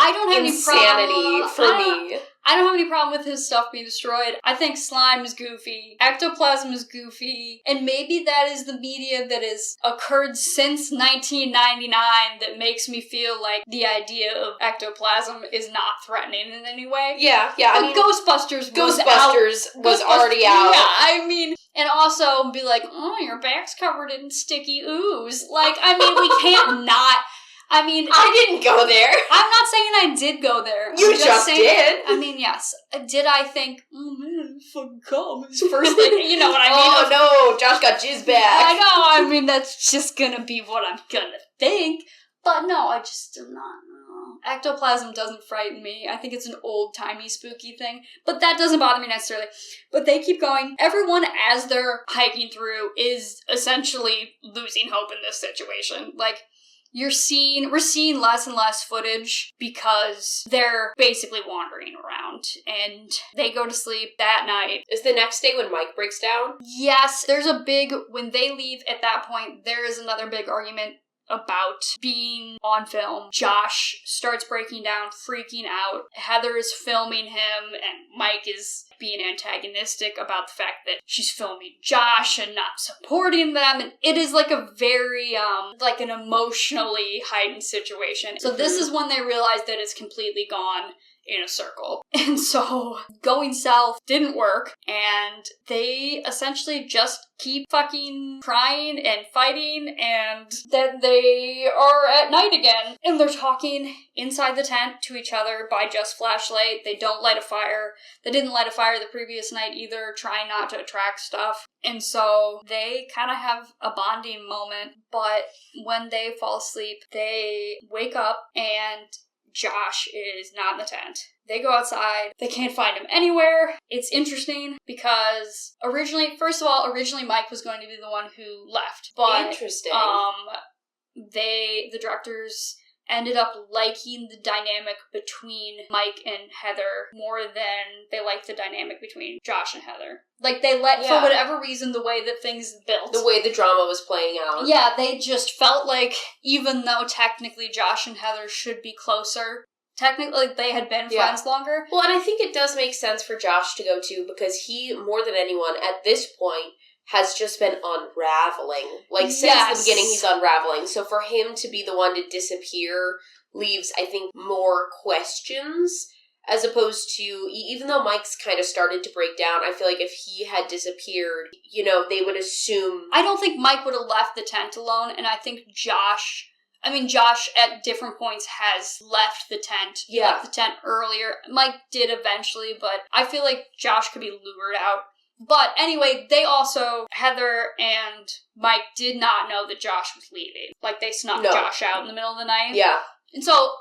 Speaker 1: I don't have
Speaker 2: insanity
Speaker 1: any problem.
Speaker 2: for me.
Speaker 1: I don't have any problem with his stuff being destroyed. I think slime is goofy. Ectoplasm is goofy. And maybe that is the media that has occurred since 1999 that makes me feel like the idea of ectoplasm is not threatening in any way.
Speaker 2: Yeah.
Speaker 1: But
Speaker 2: I mean,
Speaker 1: Ghostbusters
Speaker 2: was already out.
Speaker 1: Yeah, I mean... And also be like, oh, your back's covered in sticky ooze. Like, I mean, we can't not... I mean...
Speaker 2: I didn't go there.
Speaker 1: I'm not saying I did go there.
Speaker 2: You just did.
Speaker 1: I mean, yes. Did I think, oh man, fucking cum is first thing, you know what I mean?
Speaker 2: Oh no, Josh got jizz back.
Speaker 1: I know, I mean, that's just gonna be what I'm gonna think. But no, I just do not know. Ectoplasm doesn't frighten me. I think it's an old-timey spooky thing. But that doesn't bother me necessarily. But they keep going. Everyone, as they're hiking through, is essentially losing hope in this situation. Like, we're seeing less and less footage because they're basically wandering around, and they go to sleep that night.
Speaker 2: Is the next day when Mike breaks down?
Speaker 1: Yes, when they leave at that point, there is another big argument about being on film. Josh starts breaking down, freaking out. Heather is filming him, and Mike is being antagonistic about the fact that she's filming Josh and not supporting them, and it is like a very, like an emotionally heightened situation. So this is when they realize that it's completely gone. in a circle. And so going south didn't work, and they essentially just keep fucking crying and fighting, and then they are at night again. And they're talking inside the tent to each other by just flashlight. They don't light a fire. They didn't light a fire the previous night either, trying not to attract stuff. And so they kind of have a bonding moment, but when they fall asleep, they wake up and Josh is not in the tent. They go outside. They can't find him anywhere. It's interesting because originally Mike was going to be the one who left. But
Speaker 2: interesting.
Speaker 1: The directors ended up liking the dynamic between Mike and Heather more than they liked the dynamic between Josh and Heather. Like, they for whatever reason, the way that things built.
Speaker 2: The way the drama was playing out.
Speaker 1: Yeah, they just felt like, even though technically Josh and Heather should be closer, technically they had been friends longer.
Speaker 2: Well, and I think it does make sense for Josh to go too, because he, more than anyone, at this point, has just been unraveling. Like, since the beginning, he's unraveling. So for him to be the one to disappear leaves, I think, more questions, as opposed to, even though Mike's kind of started to break down, I feel like if he had disappeared, they would assume...
Speaker 1: I don't think Mike would have left the tent alone, and I think Josh at different points has left the tent.
Speaker 2: Yeah.
Speaker 1: Left the tent earlier. Mike did eventually, but I feel like Josh could be lured out. But anyway, Heather and Mike did not know that Josh was leaving. Like, they snuck Josh out in the middle of the night.
Speaker 2: Yeah.
Speaker 1: And so,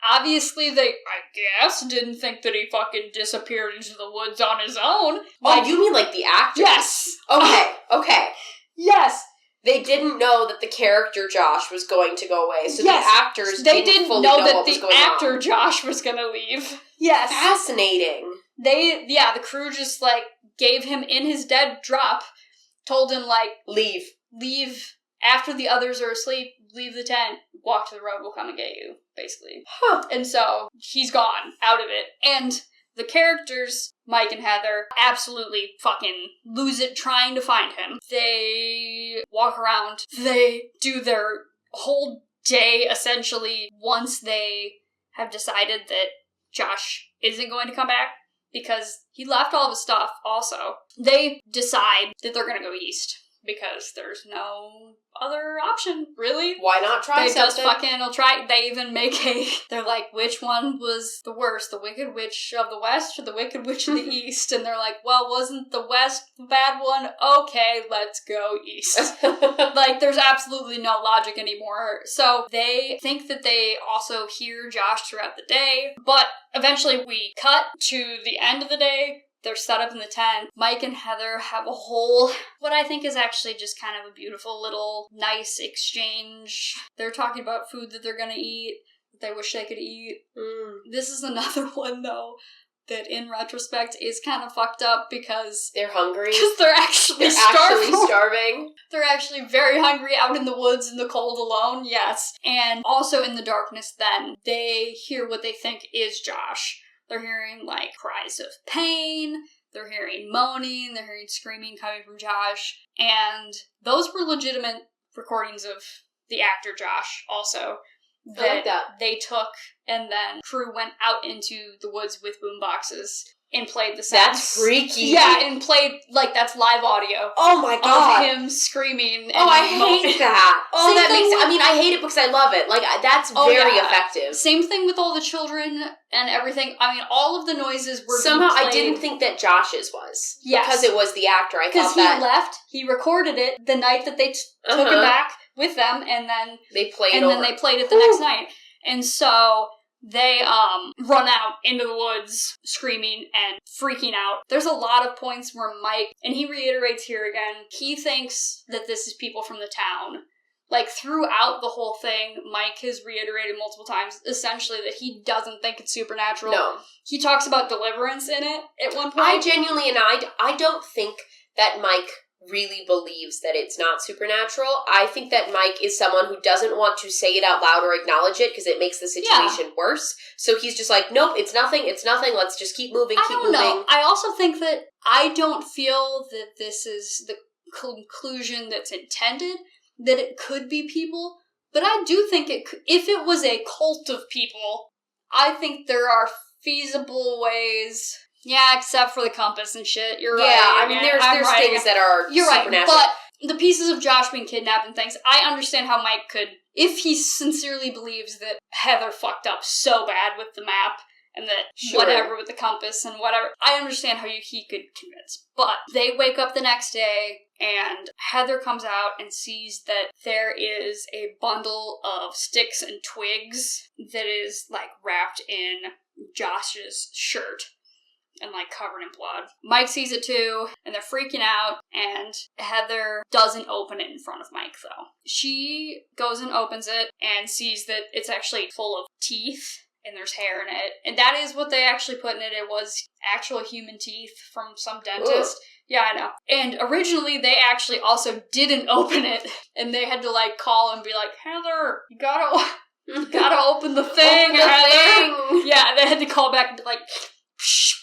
Speaker 1: obviously they, I guess, didn't think that he fucking disappeared into the woods on his own.
Speaker 2: Oh, you mean like the actors?
Speaker 1: Yes.
Speaker 2: Okay.
Speaker 1: Yes.
Speaker 2: They didn't know that the character Josh was going to go away, so the actors didn't fully
Speaker 1: know
Speaker 2: know
Speaker 1: that
Speaker 2: what was
Speaker 1: the
Speaker 2: going
Speaker 1: actor
Speaker 2: on.
Speaker 1: Josh was gonna leave. Yes.
Speaker 2: Fascinating.
Speaker 1: The crew just, gave him in his dead drop, told him, leave after the others are asleep, leave the tent, walk to the road, we'll come and get you, basically.
Speaker 2: Huh.
Speaker 1: And so, he's gone, out of it. And the characters, Mike and Heather, absolutely fucking lose it trying to find him. They walk around, they do their whole day, essentially, once they have decided that Josh isn't going to come back, because he left all of his stuff also. They decide that they're going to go east, because there's no other option, really.
Speaker 2: Why not try something?
Speaker 1: They'll try. They even they're like, which one was the worst? The Wicked Witch of the West or the Wicked Witch of the East? And they're like, well, wasn't the West the bad one? Okay, let's go east. There's absolutely no logic anymore. So they think that they also hear Josh throughout the day, but eventually we cut to the end of the day. They're set up in the tent. Mike and Heather have a whole, what I think is actually just kind of a beautiful little nice exchange. They're talking about food that they're gonna eat, that they wish they could eat. This is another one, though, that in retrospect is kind of fucked up because...
Speaker 2: They're hungry?
Speaker 1: Because they're actually
Speaker 2: starving?
Speaker 1: They're actually very hungry out in the woods in the cold alone, yes. And also in the darkness then, they hear what they think is Josh. They're hearing, cries of pain, they're hearing moaning, they're hearing screaming coming from Josh, and those were legitimate recordings of the actor Josh, also, that they took, and then crew went out into the woods with boomboxes and played the sounds.
Speaker 2: That's freaky.
Speaker 1: Yeah, and played, that's live audio.
Speaker 2: Oh my god.
Speaker 1: Of him screaming. And
Speaker 2: I hate that. Oh, that makes sense. I hate it because I love it. That's very effective.
Speaker 1: Same thing with all the children and everything. All of the noises were
Speaker 2: somehow
Speaker 1: being played.
Speaker 2: I didn't think that Josh's was.
Speaker 1: Yes.
Speaker 2: Because it was the actor. I thought that...
Speaker 1: Because he left, he recorded it the night that they took him back with them, and then...
Speaker 2: They played it
Speaker 1: then they played it the next night. And so... They, run out into the woods, screaming and freaking out. There's a lot of points where Mike, and he reiterates here again, he thinks that this is people from the town. Throughout the whole thing, Mike has reiterated multiple times, essentially, that he doesn't think it's supernatural.
Speaker 2: No.
Speaker 1: He talks about deliverance in it at one point.
Speaker 2: I genuinely, and I don't think that Mike really believes that it's not supernatural. I think that Mike is someone who doesn't want to say it out loud or acknowledge it because it makes the situation worse. So he's just like, nope, it's nothing, let's just keep moving, keep moving. I don't know.
Speaker 1: I also think that I don't feel that this is the conclusion that's intended, that it could be people, but I do think if it was a cult of people, I think there are feasible ways. Yeah, except for the compass and shit. You're right.
Speaker 2: Yeah, I mean, there's things that are supernatural.
Speaker 1: But the pieces of Josh being kidnapped and things, I understand how Mike could, if he sincerely believes that Heather fucked up so bad with the map, and that whatever with the compass and whatever, I understand how he could convince. But they wake up the next day, and Heather comes out and sees that there is a bundle of sticks and twigs that is, like, wrapped in Josh's shirt and, like, covered in blood. Mike sees it too, and they're freaking out, and Heather doesn't open it in front of Mike, though. She goes and opens it and sees that it's actually full of teeth, and there's hair in it. And that is what they actually put in it. It was actual human teeth from some dentist. Ugh. Yeah, I know. And originally, they actually also didn't open it, and they had to, like, call and be like, Heather, you gotta open the thing,
Speaker 2: open the
Speaker 1: Heather.
Speaker 2: thing.
Speaker 1: Yeah, they had to call back and be like, shh.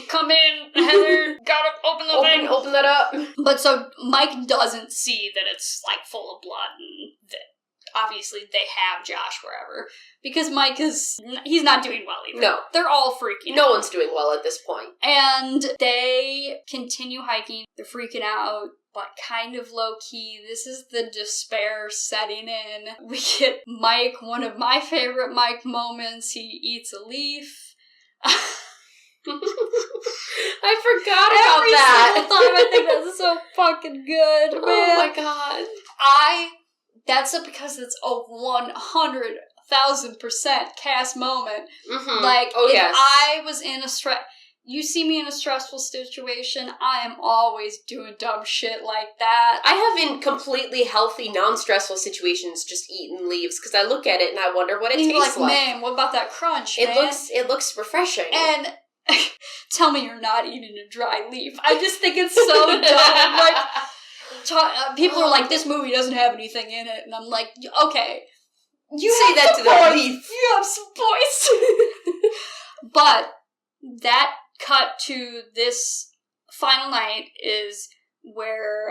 Speaker 1: Come in, Heather, gotta open the thing.
Speaker 2: Open that up.
Speaker 1: But so Mike doesn't see that it's, like, full of blood and that obviously they have Josh wherever. Because Mike he's not doing well either.
Speaker 2: No.
Speaker 1: They're all freaking out.
Speaker 2: No one's doing well at this point.
Speaker 1: And they continue hiking. They're freaking out, but kind of low-key. This is the despair setting in. We get Mike, one of my favorite Mike moments. He eats a leaf.
Speaker 2: I forgot about that.
Speaker 1: Every single time. I think that's so fucking good, man.
Speaker 2: Oh my god.
Speaker 1: That's because it's a 100,000% Cas moment.
Speaker 2: Mm-hmm.
Speaker 1: Like, if
Speaker 2: yes.
Speaker 1: I was in you see me in a stressful situation, I am always doing dumb shit like that.
Speaker 2: I have in completely healthy, non-stressful situations just eaten leaves because I look at it and I wonder what it tastes like.
Speaker 1: Man, what about that crunch, man?
Speaker 2: It looks refreshing.
Speaker 1: And tell me you're not eating a dry leaf. I just think it's so dumb. Like, people are like, this movie doesn't have anything in it, and I'm like, okay, you
Speaker 2: say that to the leaf.
Speaker 1: You have some points. But that cut to this final night is where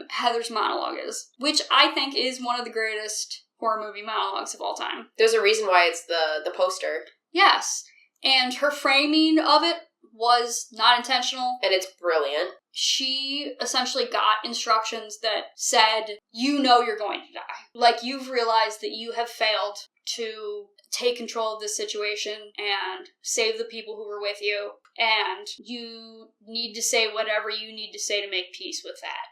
Speaker 1: Heather's monologue is, which I think is one of the greatest horror movie monologues of all time.
Speaker 2: There's a reason why it's the poster.
Speaker 1: Yes. And her framing of it was not intentional.
Speaker 2: And it's brilliant.
Speaker 1: She essentially got instructions that said, you know you're going to die. Like, you've realized that you have failed to take control of this situation and save the people who were with you. And you need to say whatever you need to say to make peace with that.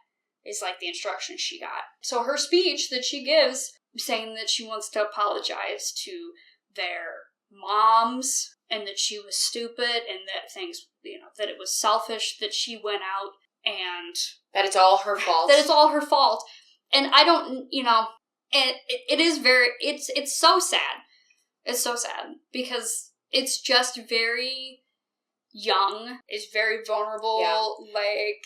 Speaker 1: Is like the instructions she got. So her speech that she gives, saying that she wants to apologize to their moms, and that she was stupid, and that that it was selfish that she went out, and
Speaker 2: that it's all her fault.
Speaker 1: That it's all her fault. And I don't, and it is it's so sad. It's so sad, because it's just very young, it's very vulnerable,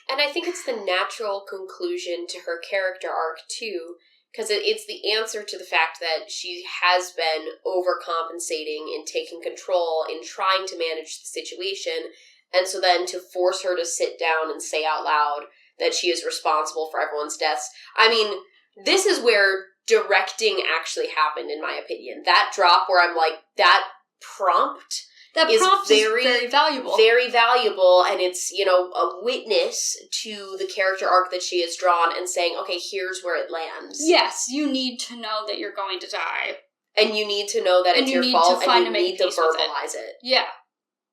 Speaker 2: and I think it's the natural conclusion to her character arc, too, because it's the answer to the fact that she has been overcompensating and taking control in trying to manage the situation, and so then to force her to sit down and say out loud that she is responsible for everyone's deaths. I mean, this is where directing actually happened, in my opinion. That drop where I'm like, that prompt is very valuable. Very valuable, and it's, a witness to the character arc that she has drawn and saying, okay, here's where it lands.
Speaker 1: Yes, you need to know that you're going to die.
Speaker 2: And you need to know that it's your fault, and you need to verbalize it.
Speaker 1: Yeah.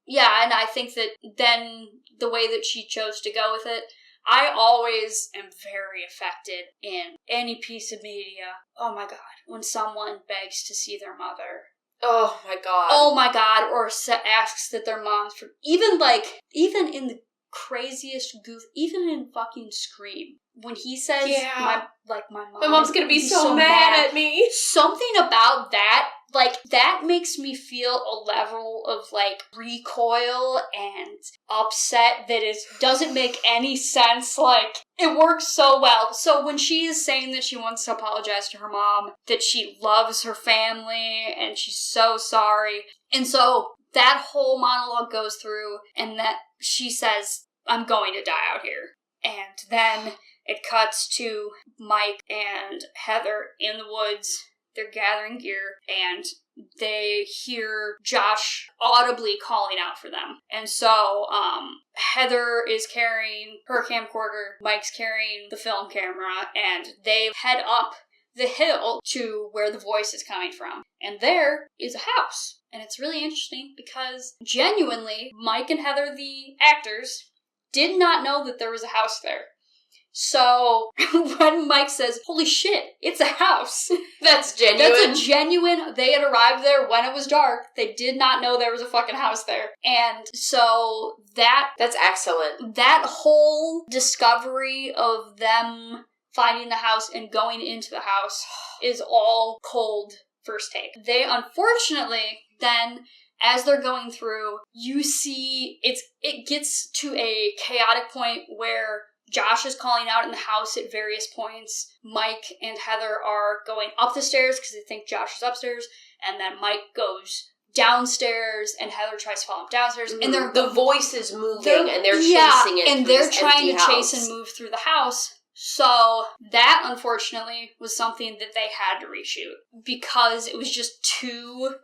Speaker 1: Yeah, and I think that then the way that she chose to go with it, I always am very affected in any piece of media. Oh my god, when someone begs to see their mother.
Speaker 2: Oh my god.
Speaker 1: Oh my god, or asks that their moms even in the craziest goof, even in fucking Scream, when he says, my
Speaker 2: mom's gonna be so mad at me.
Speaker 1: Something about that, that makes me feel a level of, recoil and upset that doesn't make any sense. It works so well. So when she is saying that she wants to apologize to her mom, that she loves her family, and she's so sorry, and so that whole monologue goes through, and that she says, I'm going to die out here. And then it cuts to Mike and Heather in the woods. they're gathering gear, and they hear Josh audibly calling out for them. And so, Heather is carrying her camcorder, Mike's carrying the film camera, and they head up the hill to where the voice is coming from. And there is a house. And it's really interesting because genuinely, Mike and Heather, the actors, did not know that there was a house there. So when Mike says, holy shit, it's a house.
Speaker 2: That's genuine.
Speaker 1: That's a genuine, they had arrived there when it was dark. They did not know there was a fucking house there. And so that's
Speaker 2: excellent.
Speaker 1: That whole discovery of them finding the house and going into the house is all cold first take. They unfortunately then, as they're going through, you see it gets to a chaotic point where Josh is calling out in the house at various points. Mike and Heather are going up the stairs because they think Josh is upstairs, and then Mike goes downstairs and Heather tries to follow him downstairs. And
Speaker 2: the voice is moving and they're chasing it.
Speaker 1: And they're trying to chase and move through the house. So that, unfortunately, was something that they had to reshoot because it was just too,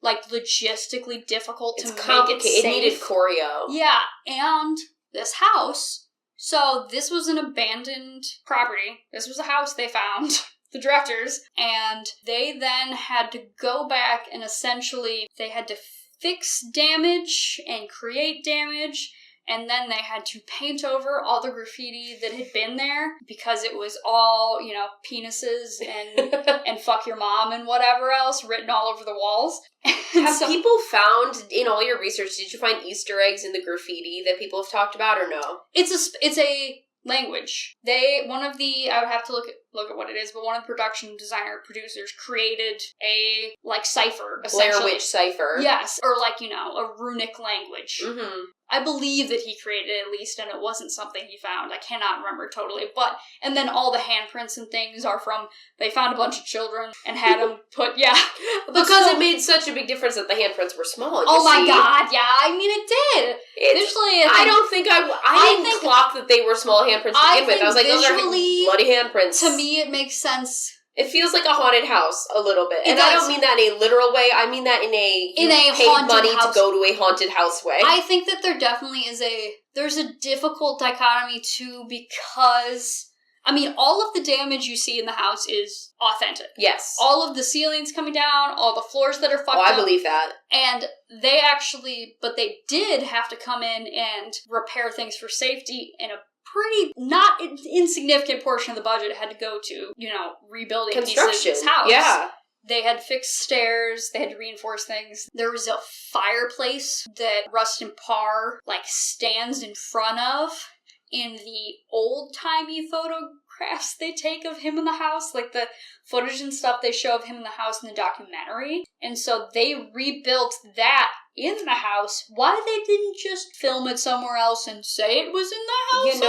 Speaker 1: logistically difficult to make it safe.
Speaker 2: It needed choreo.
Speaker 1: Yeah, and this house, so this was an abandoned property. This was a house they found, the directors, and they then had to go back and essentially they had to fix damage and create damage. And then they had to paint over all the graffiti that had been there because it was all, penises and fuck your mom and whatever else written all over the walls.
Speaker 2: Have people found, in all your research, did you find Easter eggs in the graffiti that people have talked about or no?
Speaker 1: It's a language. I would have to look at what it is, but one of the production producers created a, cipher, essentially.
Speaker 2: Blair Witch cipher.
Speaker 1: Yes, or a runic language.
Speaker 2: Mm-hmm.
Speaker 1: I believe that he created it at least, and it wasn't something he found. I cannot remember totally. And then all the handprints and things are from, they found a bunch of children and had them put,
Speaker 2: Because it made such a big difference that the handprints were small.
Speaker 1: Oh my god, yeah, I mean it did.
Speaker 2: I didn't clock that they were small handprints to begin with. I was like, those are bloody handprints.
Speaker 1: To me, it makes sense.
Speaker 2: It feels like a haunted house a little bit. And I don't mean that in a literal way. I mean that in a paid money to go to a haunted house way.
Speaker 1: I think that there definitely is there's a difficult dichotomy too because, all of the damage you see in the house is authentic.
Speaker 2: Yes.
Speaker 1: All of the ceilings coming down, all the floors that are fucked up.
Speaker 2: I believe that.
Speaker 1: And but they did have to come in and repair things for safety in a pretty not insignificant portion of the budget had to go to, rebuilding this house.
Speaker 2: Yeah.
Speaker 1: They had fixed stairs, they had to reinforce things. There was a fireplace that Rustin Parr, stands in front of in the old-timey photographs they take of him in the house, the footage and stuff they show of him in the house in the documentary. And so they rebuilt that in the house. Why they didn't just film it somewhere else and say it was in the house?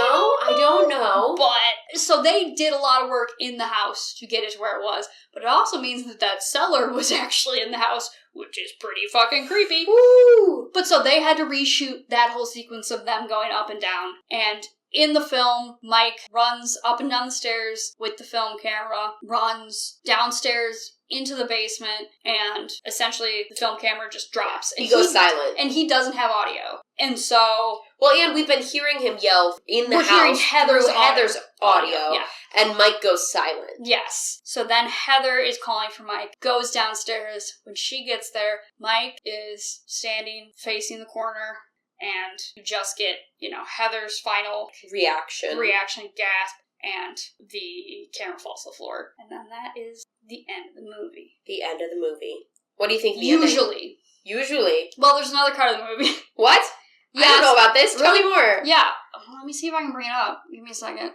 Speaker 2: I don't know.
Speaker 1: But, so they did a lot of work in the house to get it to where it was. But it also means that cellar was actually in the house, which is pretty fucking creepy.
Speaker 2: Woo!
Speaker 1: But so they had to reshoot that whole sequence of them going up and down. And in the film, Mike runs up and down the stairs with the film camera, runs downstairs into the basement, and essentially the film camera just drops. And
Speaker 2: he goes silent.
Speaker 1: And he doesn't have audio. And so...
Speaker 2: Well, and we've been hearing him yell in the house
Speaker 1: hearing Heather's
Speaker 2: audio.
Speaker 1: Yeah.
Speaker 2: And Mike goes silent.
Speaker 1: Yes. So then Heather is calling for Mike, goes downstairs. When she gets there, Mike is standing facing the corner, and you just get, Heather's final reaction, gasp, and the camera falls to the floor. And then that is the end of the movie.
Speaker 2: The end of the movie. What do you think the
Speaker 1: Usually.
Speaker 2: Usually?
Speaker 1: Well, there's another cut of the movie.
Speaker 2: What?
Speaker 1: Yes.
Speaker 2: I don't know about this. Tell me more.
Speaker 1: Yeah. Let me see if I can bring it up. Give me a second.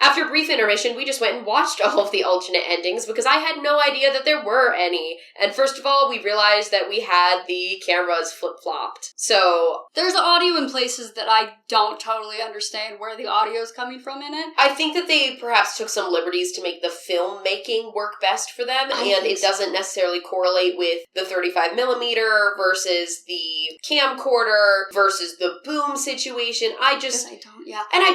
Speaker 2: After a brief intermission, we just went and watched all of the alternate endings because I had no idea that there were any. And first of all, we realized that we had the cameras flip-flopped. So... There's
Speaker 1: audio in places that I don't totally understand where the audio is coming from in it.
Speaker 2: I think that they perhaps took some liberties to make the filmmaking work best for them, and it doesn't necessarily correlate with the 35mm versus the camcorder versus the boom situation. I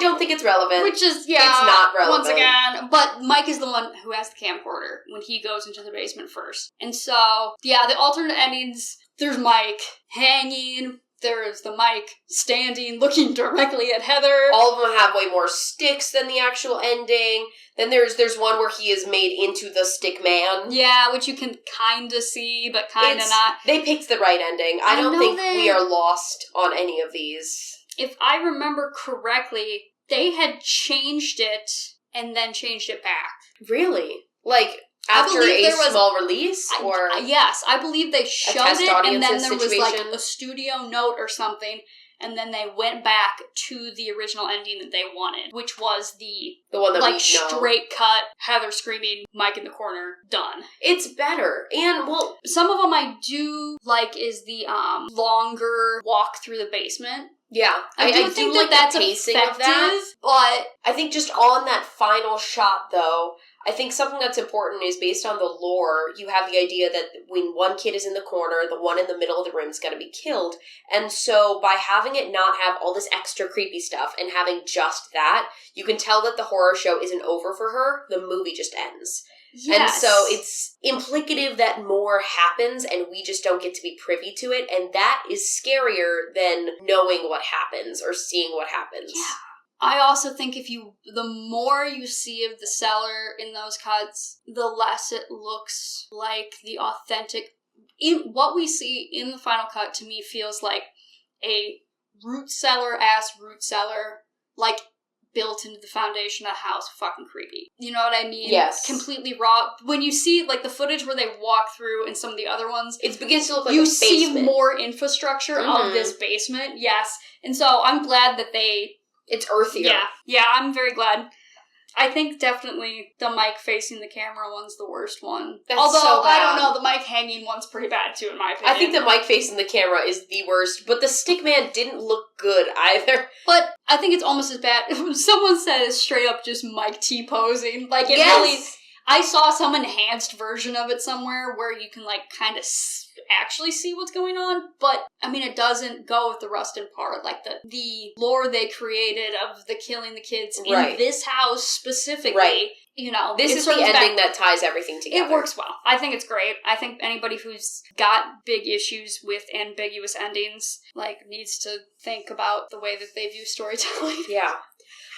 Speaker 2: don't think it's relevant.
Speaker 1: Which is, yeah.
Speaker 2: It's not relevant.
Speaker 1: Once again, but Mike is the one who has the camcorder when he goes into the basement first. And so, yeah, the alternate endings, there's Mike hanging, there's the Mike standing, looking directly at Heather.
Speaker 2: All of them have way more sticks than the actual ending. Then there's one where he is made into the stick man.
Speaker 1: Yeah, which you can kind of see, but kind of not.
Speaker 2: They picked the right ending. I don't think we are lost on any of these. If
Speaker 1: I remember correctly, they had changed it and then changed it back.
Speaker 2: Really? Like, after a small release? Or
Speaker 1: yes, I believe they showed it, and then there was like a studio note or something, and then they went back to the original ending that they wanted, which was the one that like straight cut, Heather screaming, Mike in the corner, done.
Speaker 2: It's better. And, well,
Speaker 1: some of them I do like is the longer walk through the basement.
Speaker 2: Yeah,
Speaker 1: I do think like that's the pacing effective, of that. But
Speaker 2: I think just on that final shot, though, I think something that's important is based on the lore, you have the idea that when one kid is in the corner, the one in the middle of the room is going to be killed. And so by having it not have all this extra creepy stuff and having just that, you can tell that the horror show isn't over for her. The movie just ends. Yes. And so it's implicative that more happens and we just don't get to be privy to it. And that is scarier than knowing what happens or seeing what happens.
Speaker 1: Yeah. I also think the more you see of the cellar in those cuts, the less it looks like the authentic. What we see in the final cut to me feels like a root cellar, like built into the foundation of the house, fucking creepy. You know what I mean?
Speaker 2: Yes.
Speaker 1: Completely raw. When you see like the footage where they walk through and some of the other ones,
Speaker 2: it begins to look like
Speaker 1: you
Speaker 2: a basement.
Speaker 1: see more infrastructure of this basement. Yes. And so I'm glad that
Speaker 2: it's earthier.
Speaker 1: Yeah, I'm very glad. I think definitely the Mike facing the camera one's the worst one. Although, so I don't know, the Mike hanging one's pretty bad too, in my opinion.
Speaker 2: I think the Mike facing the camera is the worst, but the stickman didn't look good either.
Speaker 1: But I think it's almost as bad. Someone said it's straight up just Mike T-posing. Like, it really... I saw some enhanced version of it somewhere where you can, like, kind of actually see what's going on, but, I mean, it doesn't go with the Rustin part. Like, the lore they created of the killing the kids in this house specifically, you know.
Speaker 2: This is the ending that ties everything together.
Speaker 1: It works well. I think it's great. I think anybody who's got big issues with ambiguous endings, like, needs to think about the way that they view storytelling.
Speaker 2: Yeah.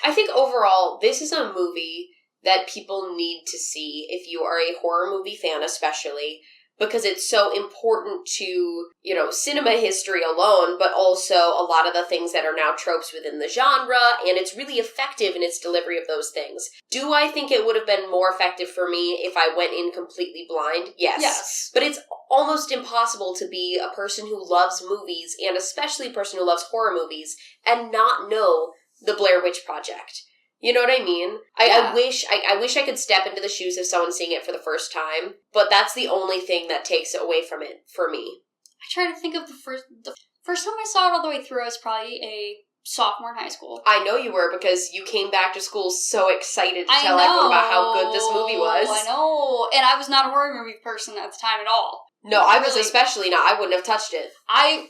Speaker 2: I think overall, this is a movie that people need to see if you are a horror movie fan especially, because it's so important to, you know, cinema history alone, but also a lot of the things that are now tropes within the genre, and it's really effective in its delivery of those things. Do I think it would have been more effective for me if I went in completely blind? Yes. But it's almost impossible to be a person who loves movies, and especially a person who loves horror movies, and not know the Blair Witch Project. You know what I mean? I wish I could step into the shoes of someone seeing it for the first time, but that's the only thing that takes it away from it for me.
Speaker 1: I try to think of the first time I saw it all the way through. I was probably a sophomore in high school.
Speaker 2: I know you were, because you came back to school so excited to tell everyone about how good this movie was.
Speaker 1: I know, and I was not a horror movie person at the time at all.
Speaker 2: No, I was especially not. I wouldn't have touched it.
Speaker 1: I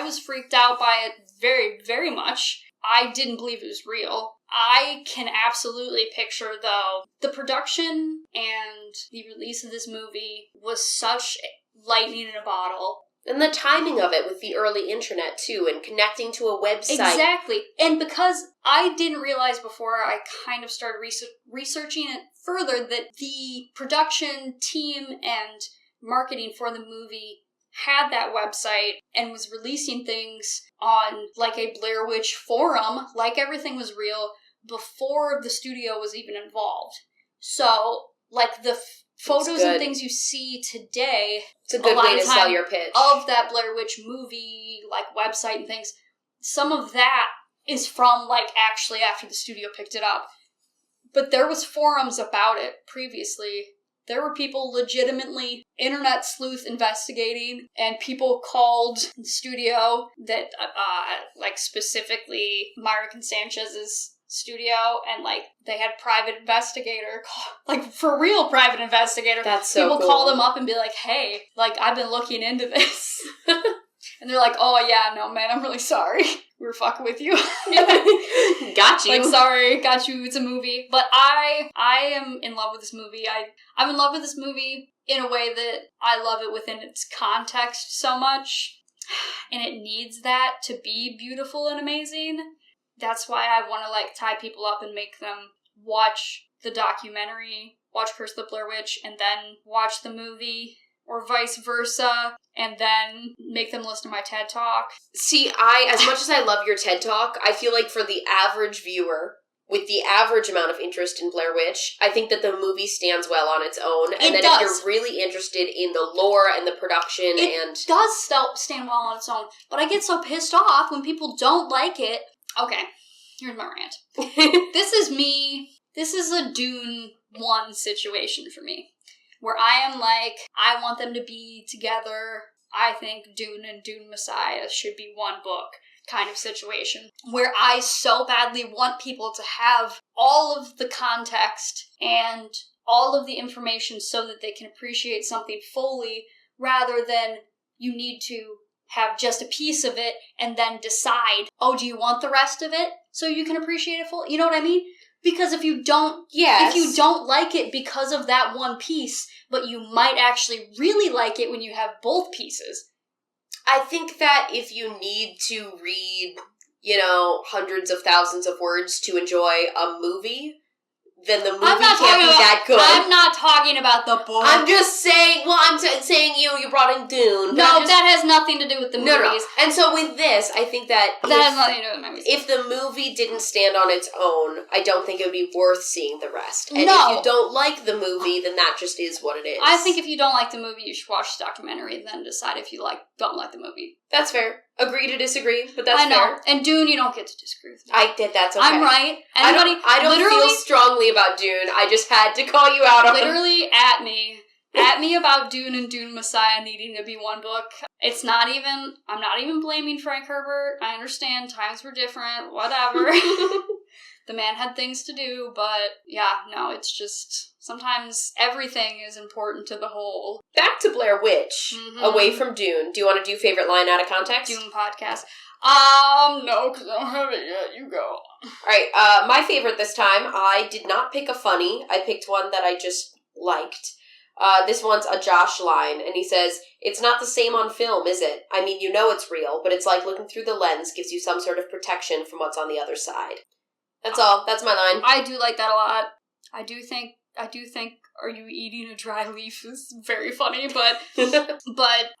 Speaker 1: was freaked out by it very, very much. I didn't believe it was real. I can absolutely picture, though, the production and the release of this movie was such lightning in a bottle.
Speaker 2: And the timing of it with the early internet, too, and connecting to a website.
Speaker 1: Exactly. And because I didn't realize before I kind of started researching it further that the production team and marketing for the movie had that website and was releasing things on like a Blair Witch forum, like everything was real, before the studio was even involved. So, like the photos and things you see today,
Speaker 2: it's a good way to sell your pitch
Speaker 1: of that Blair Witch movie, like website and things. Some of that is from like actually after the studio picked it up. But there was forums about it previously. There were people legitimately internet sleuth investigating, and people called the studio that, like specifically Myra Constanchez's studio, and like they had private investigator like for real private investigator.
Speaker 2: That's so
Speaker 1: people
Speaker 2: cool.
Speaker 1: Call them up and be like, hey, like I've been looking into this. And they're like, oh yeah, no man, I'm really sorry. We were fucking with you.
Speaker 2: Got you.
Speaker 1: Like, sorry, got you, it's a movie. But I am in love with this movie. I'm in love with this movie in a way that I love it within its context so much. And it needs that to be beautiful and amazing. That's why I want to, like, tie people up and make them watch the documentary, watch Curse of the Blair Witch, and then watch the movie, or vice versa, and then make them listen to my TED Talk.
Speaker 2: See, as much as I love your TED Talk, I feel like for the average viewer, with the average amount of interest in Blair Witch, I think that the movie stands well on its own, and that if you're really interested in the lore and the production
Speaker 1: it does stand well on its own, but I get so pissed off when people don't like it. Okay, here's my rant. This is a Dune 1 situation for me, where I am like, I want them to be together. I think Dune and Dune Messiah should be one book kind of situation, where I so badly want people to have all of the context and all of the information so that they can appreciate something fully, rather than you need to have just a piece of it and then decide, oh, do you want the rest of it so you can appreciate it fully? You know what I mean? Because if you don't like it because of that one piece, but you might actually really like it when you have both pieces.
Speaker 2: I think that if you need to read, hundreds of thousands of words to enjoy a movie, then the movie can't be that good.
Speaker 1: I'm not talking about the book.
Speaker 2: I'm just saying, I'm saying you brought in Dune.
Speaker 1: No, that has nothing to do with the movies.
Speaker 2: No. And so with this, I think that
Speaker 1: has nothing to do with the movies.
Speaker 2: If the movie didn't stand on its own, I don't think it would be worth seeing the rest. And if you don't like the movie, then that just is what it is.
Speaker 1: I think if you don't like the movie, you should watch the documentary and then decide if you don't like the movie.
Speaker 2: That's fair. Agree to disagree, but that's fair.
Speaker 1: I know. And Dune, you don't get to disagree with me.
Speaker 2: That's okay.
Speaker 1: I'm right.
Speaker 2: I don't feel strongly about Dune. I just had to call you out on it.
Speaker 1: Literally at me about Dune and Dune Messiah needing to be one book. I'm not even blaming Frank Herbert. I understand times were different, whatever. The man had things to do, but it's just, sometimes everything is important to the whole.
Speaker 2: Back to Blair Witch, away from Dune. Do you want to do favorite line out of context?
Speaker 1: Dune podcast. No, because I don't have it yet. You go.
Speaker 2: Alright, my favorite this time, I did not pick a funny. I picked one that I just liked. This one's a Josh line, and he says, "It's not the same on film, is it? I mean, it's real, but it's like looking through the lens gives you some sort of protection from what's on the other side." That's all. That's my line.
Speaker 1: I do like that a lot. I do think, "Are you eating a dry leaf?" is very funny, but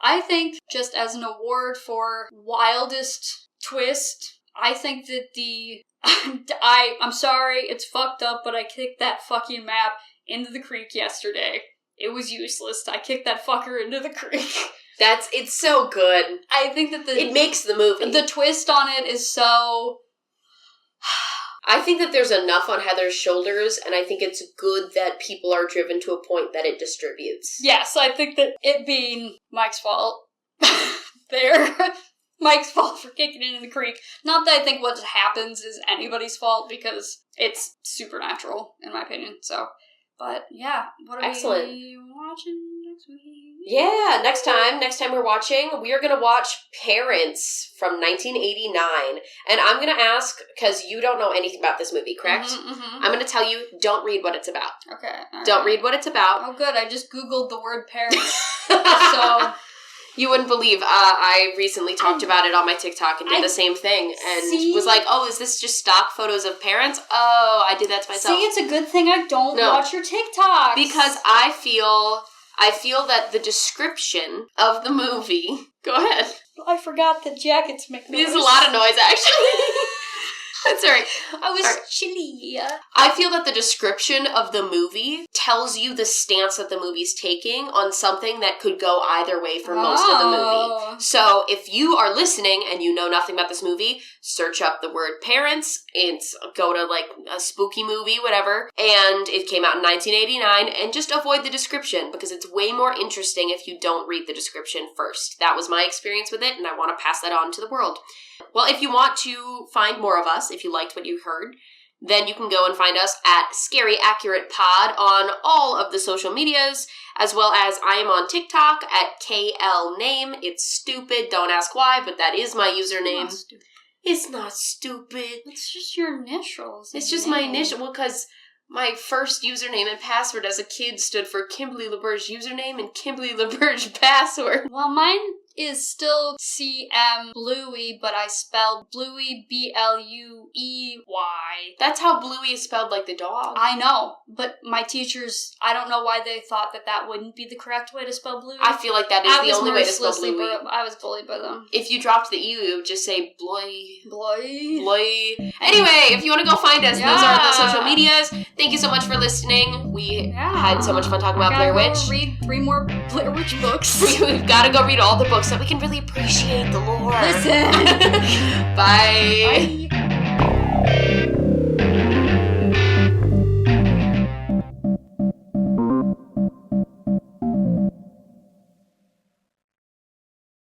Speaker 1: I think just as an award for wildest twist, I think that I'm sorry, it's fucked up, but I kicked that fucking map into the creek yesterday. It was useless. I kicked that fucker into the creek.
Speaker 2: It's so good.
Speaker 1: I think that
Speaker 2: it makes the movie.
Speaker 1: The twist on it is so...
Speaker 2: I think that there's enough on Heather's shoulders, and I think it's good that people are driven to a point that it distributes.
Speaker 1: Yes, I think that it being Mike's fault there. Mike's fault for kicking it in the creek. Not that I think what happens is anybody's fault, because it's supernatural, in my opinion, so... But, yeah, what are we watching next week?
Speaker 2: Yeah, next time we're watching, we are going to watch Parents from 1989. And I'm going to ask, because you don't know anything about this movie, correct? I'm going to tell you, don't read what it's about.
Speaker 1: Okay.
Speaker 2: Don't read what it's about.
Speaker 1: Oh, good. I just Googled the word parents. So...
Speaker 2: You wouldn't believe, I recently talked about it on my TikTok and did the same thing, and was like, oh, is this just stock photos of parents? Oh, I did that to myself.
Speaker 1: See, it's a good thing I don't watch your TikToks.
Speaker 2: Because I feel that the description of the movie... Go ahead.
Speaker 1: I forgot the jackets make noise.
Speaker 2: There's a lot of noise, actually. That's all right.
Speaker 1: I was chilly.
Speaker 2: I feel that the description of the movie tells you the stance that the movie's taking on something that could go either way for most of the movie. So if you are listening and you know nothing about this movie, search up the word parents, go to like a spooky movie, whatever, and it came out in 1989, and just avoid the description, because it's way more interesting if you don't read the description first. That was my experience with it, and I want to pass that on to the world. Well, if you want to find more of us, if you liked what you heard, then you can go and find us at Scary Accurate Pod on all of the social medias, as well as I am on TikTok at KLName. It's stupid, don't ask why, but that is my username. It's not stupid.
Speaker 1: It's just your initials.
Speaker 2: It's just my initial. Well, because my first username and password as a kid stood for Kimberly LaBerge username and Kimberly LaBerge password.
Speaker 1: Well, mine is still CM Bluey, but I spelled Bluey Bluey.
Speaker 2: That's how Bluey is spelled, like the dog.
Speaker 1: I know, but my teachers, I don't know why they thought that wouldn't be the correct way to spell Bluey.
Speaker 2: I feel like that is the only way to spell Bluey.
Speaker 1: I was bullied by them.
Speaker 2: If you dropped the E, it would just say Bloy.
Speaker 1: Bloy.
Speaker 2: Anyway, if you want to go find us, those are the social medias. Thank you so much for listening. We had so much fun talking about Blair Witch.
Speaker 1: Read 3 more Blair Witch books.
Speaker 2: We've got to go read all the books so we can really appreciate the lore.
Speaker 1: Listen.
Speaker 2: Bye.
Speaker 1: Bye.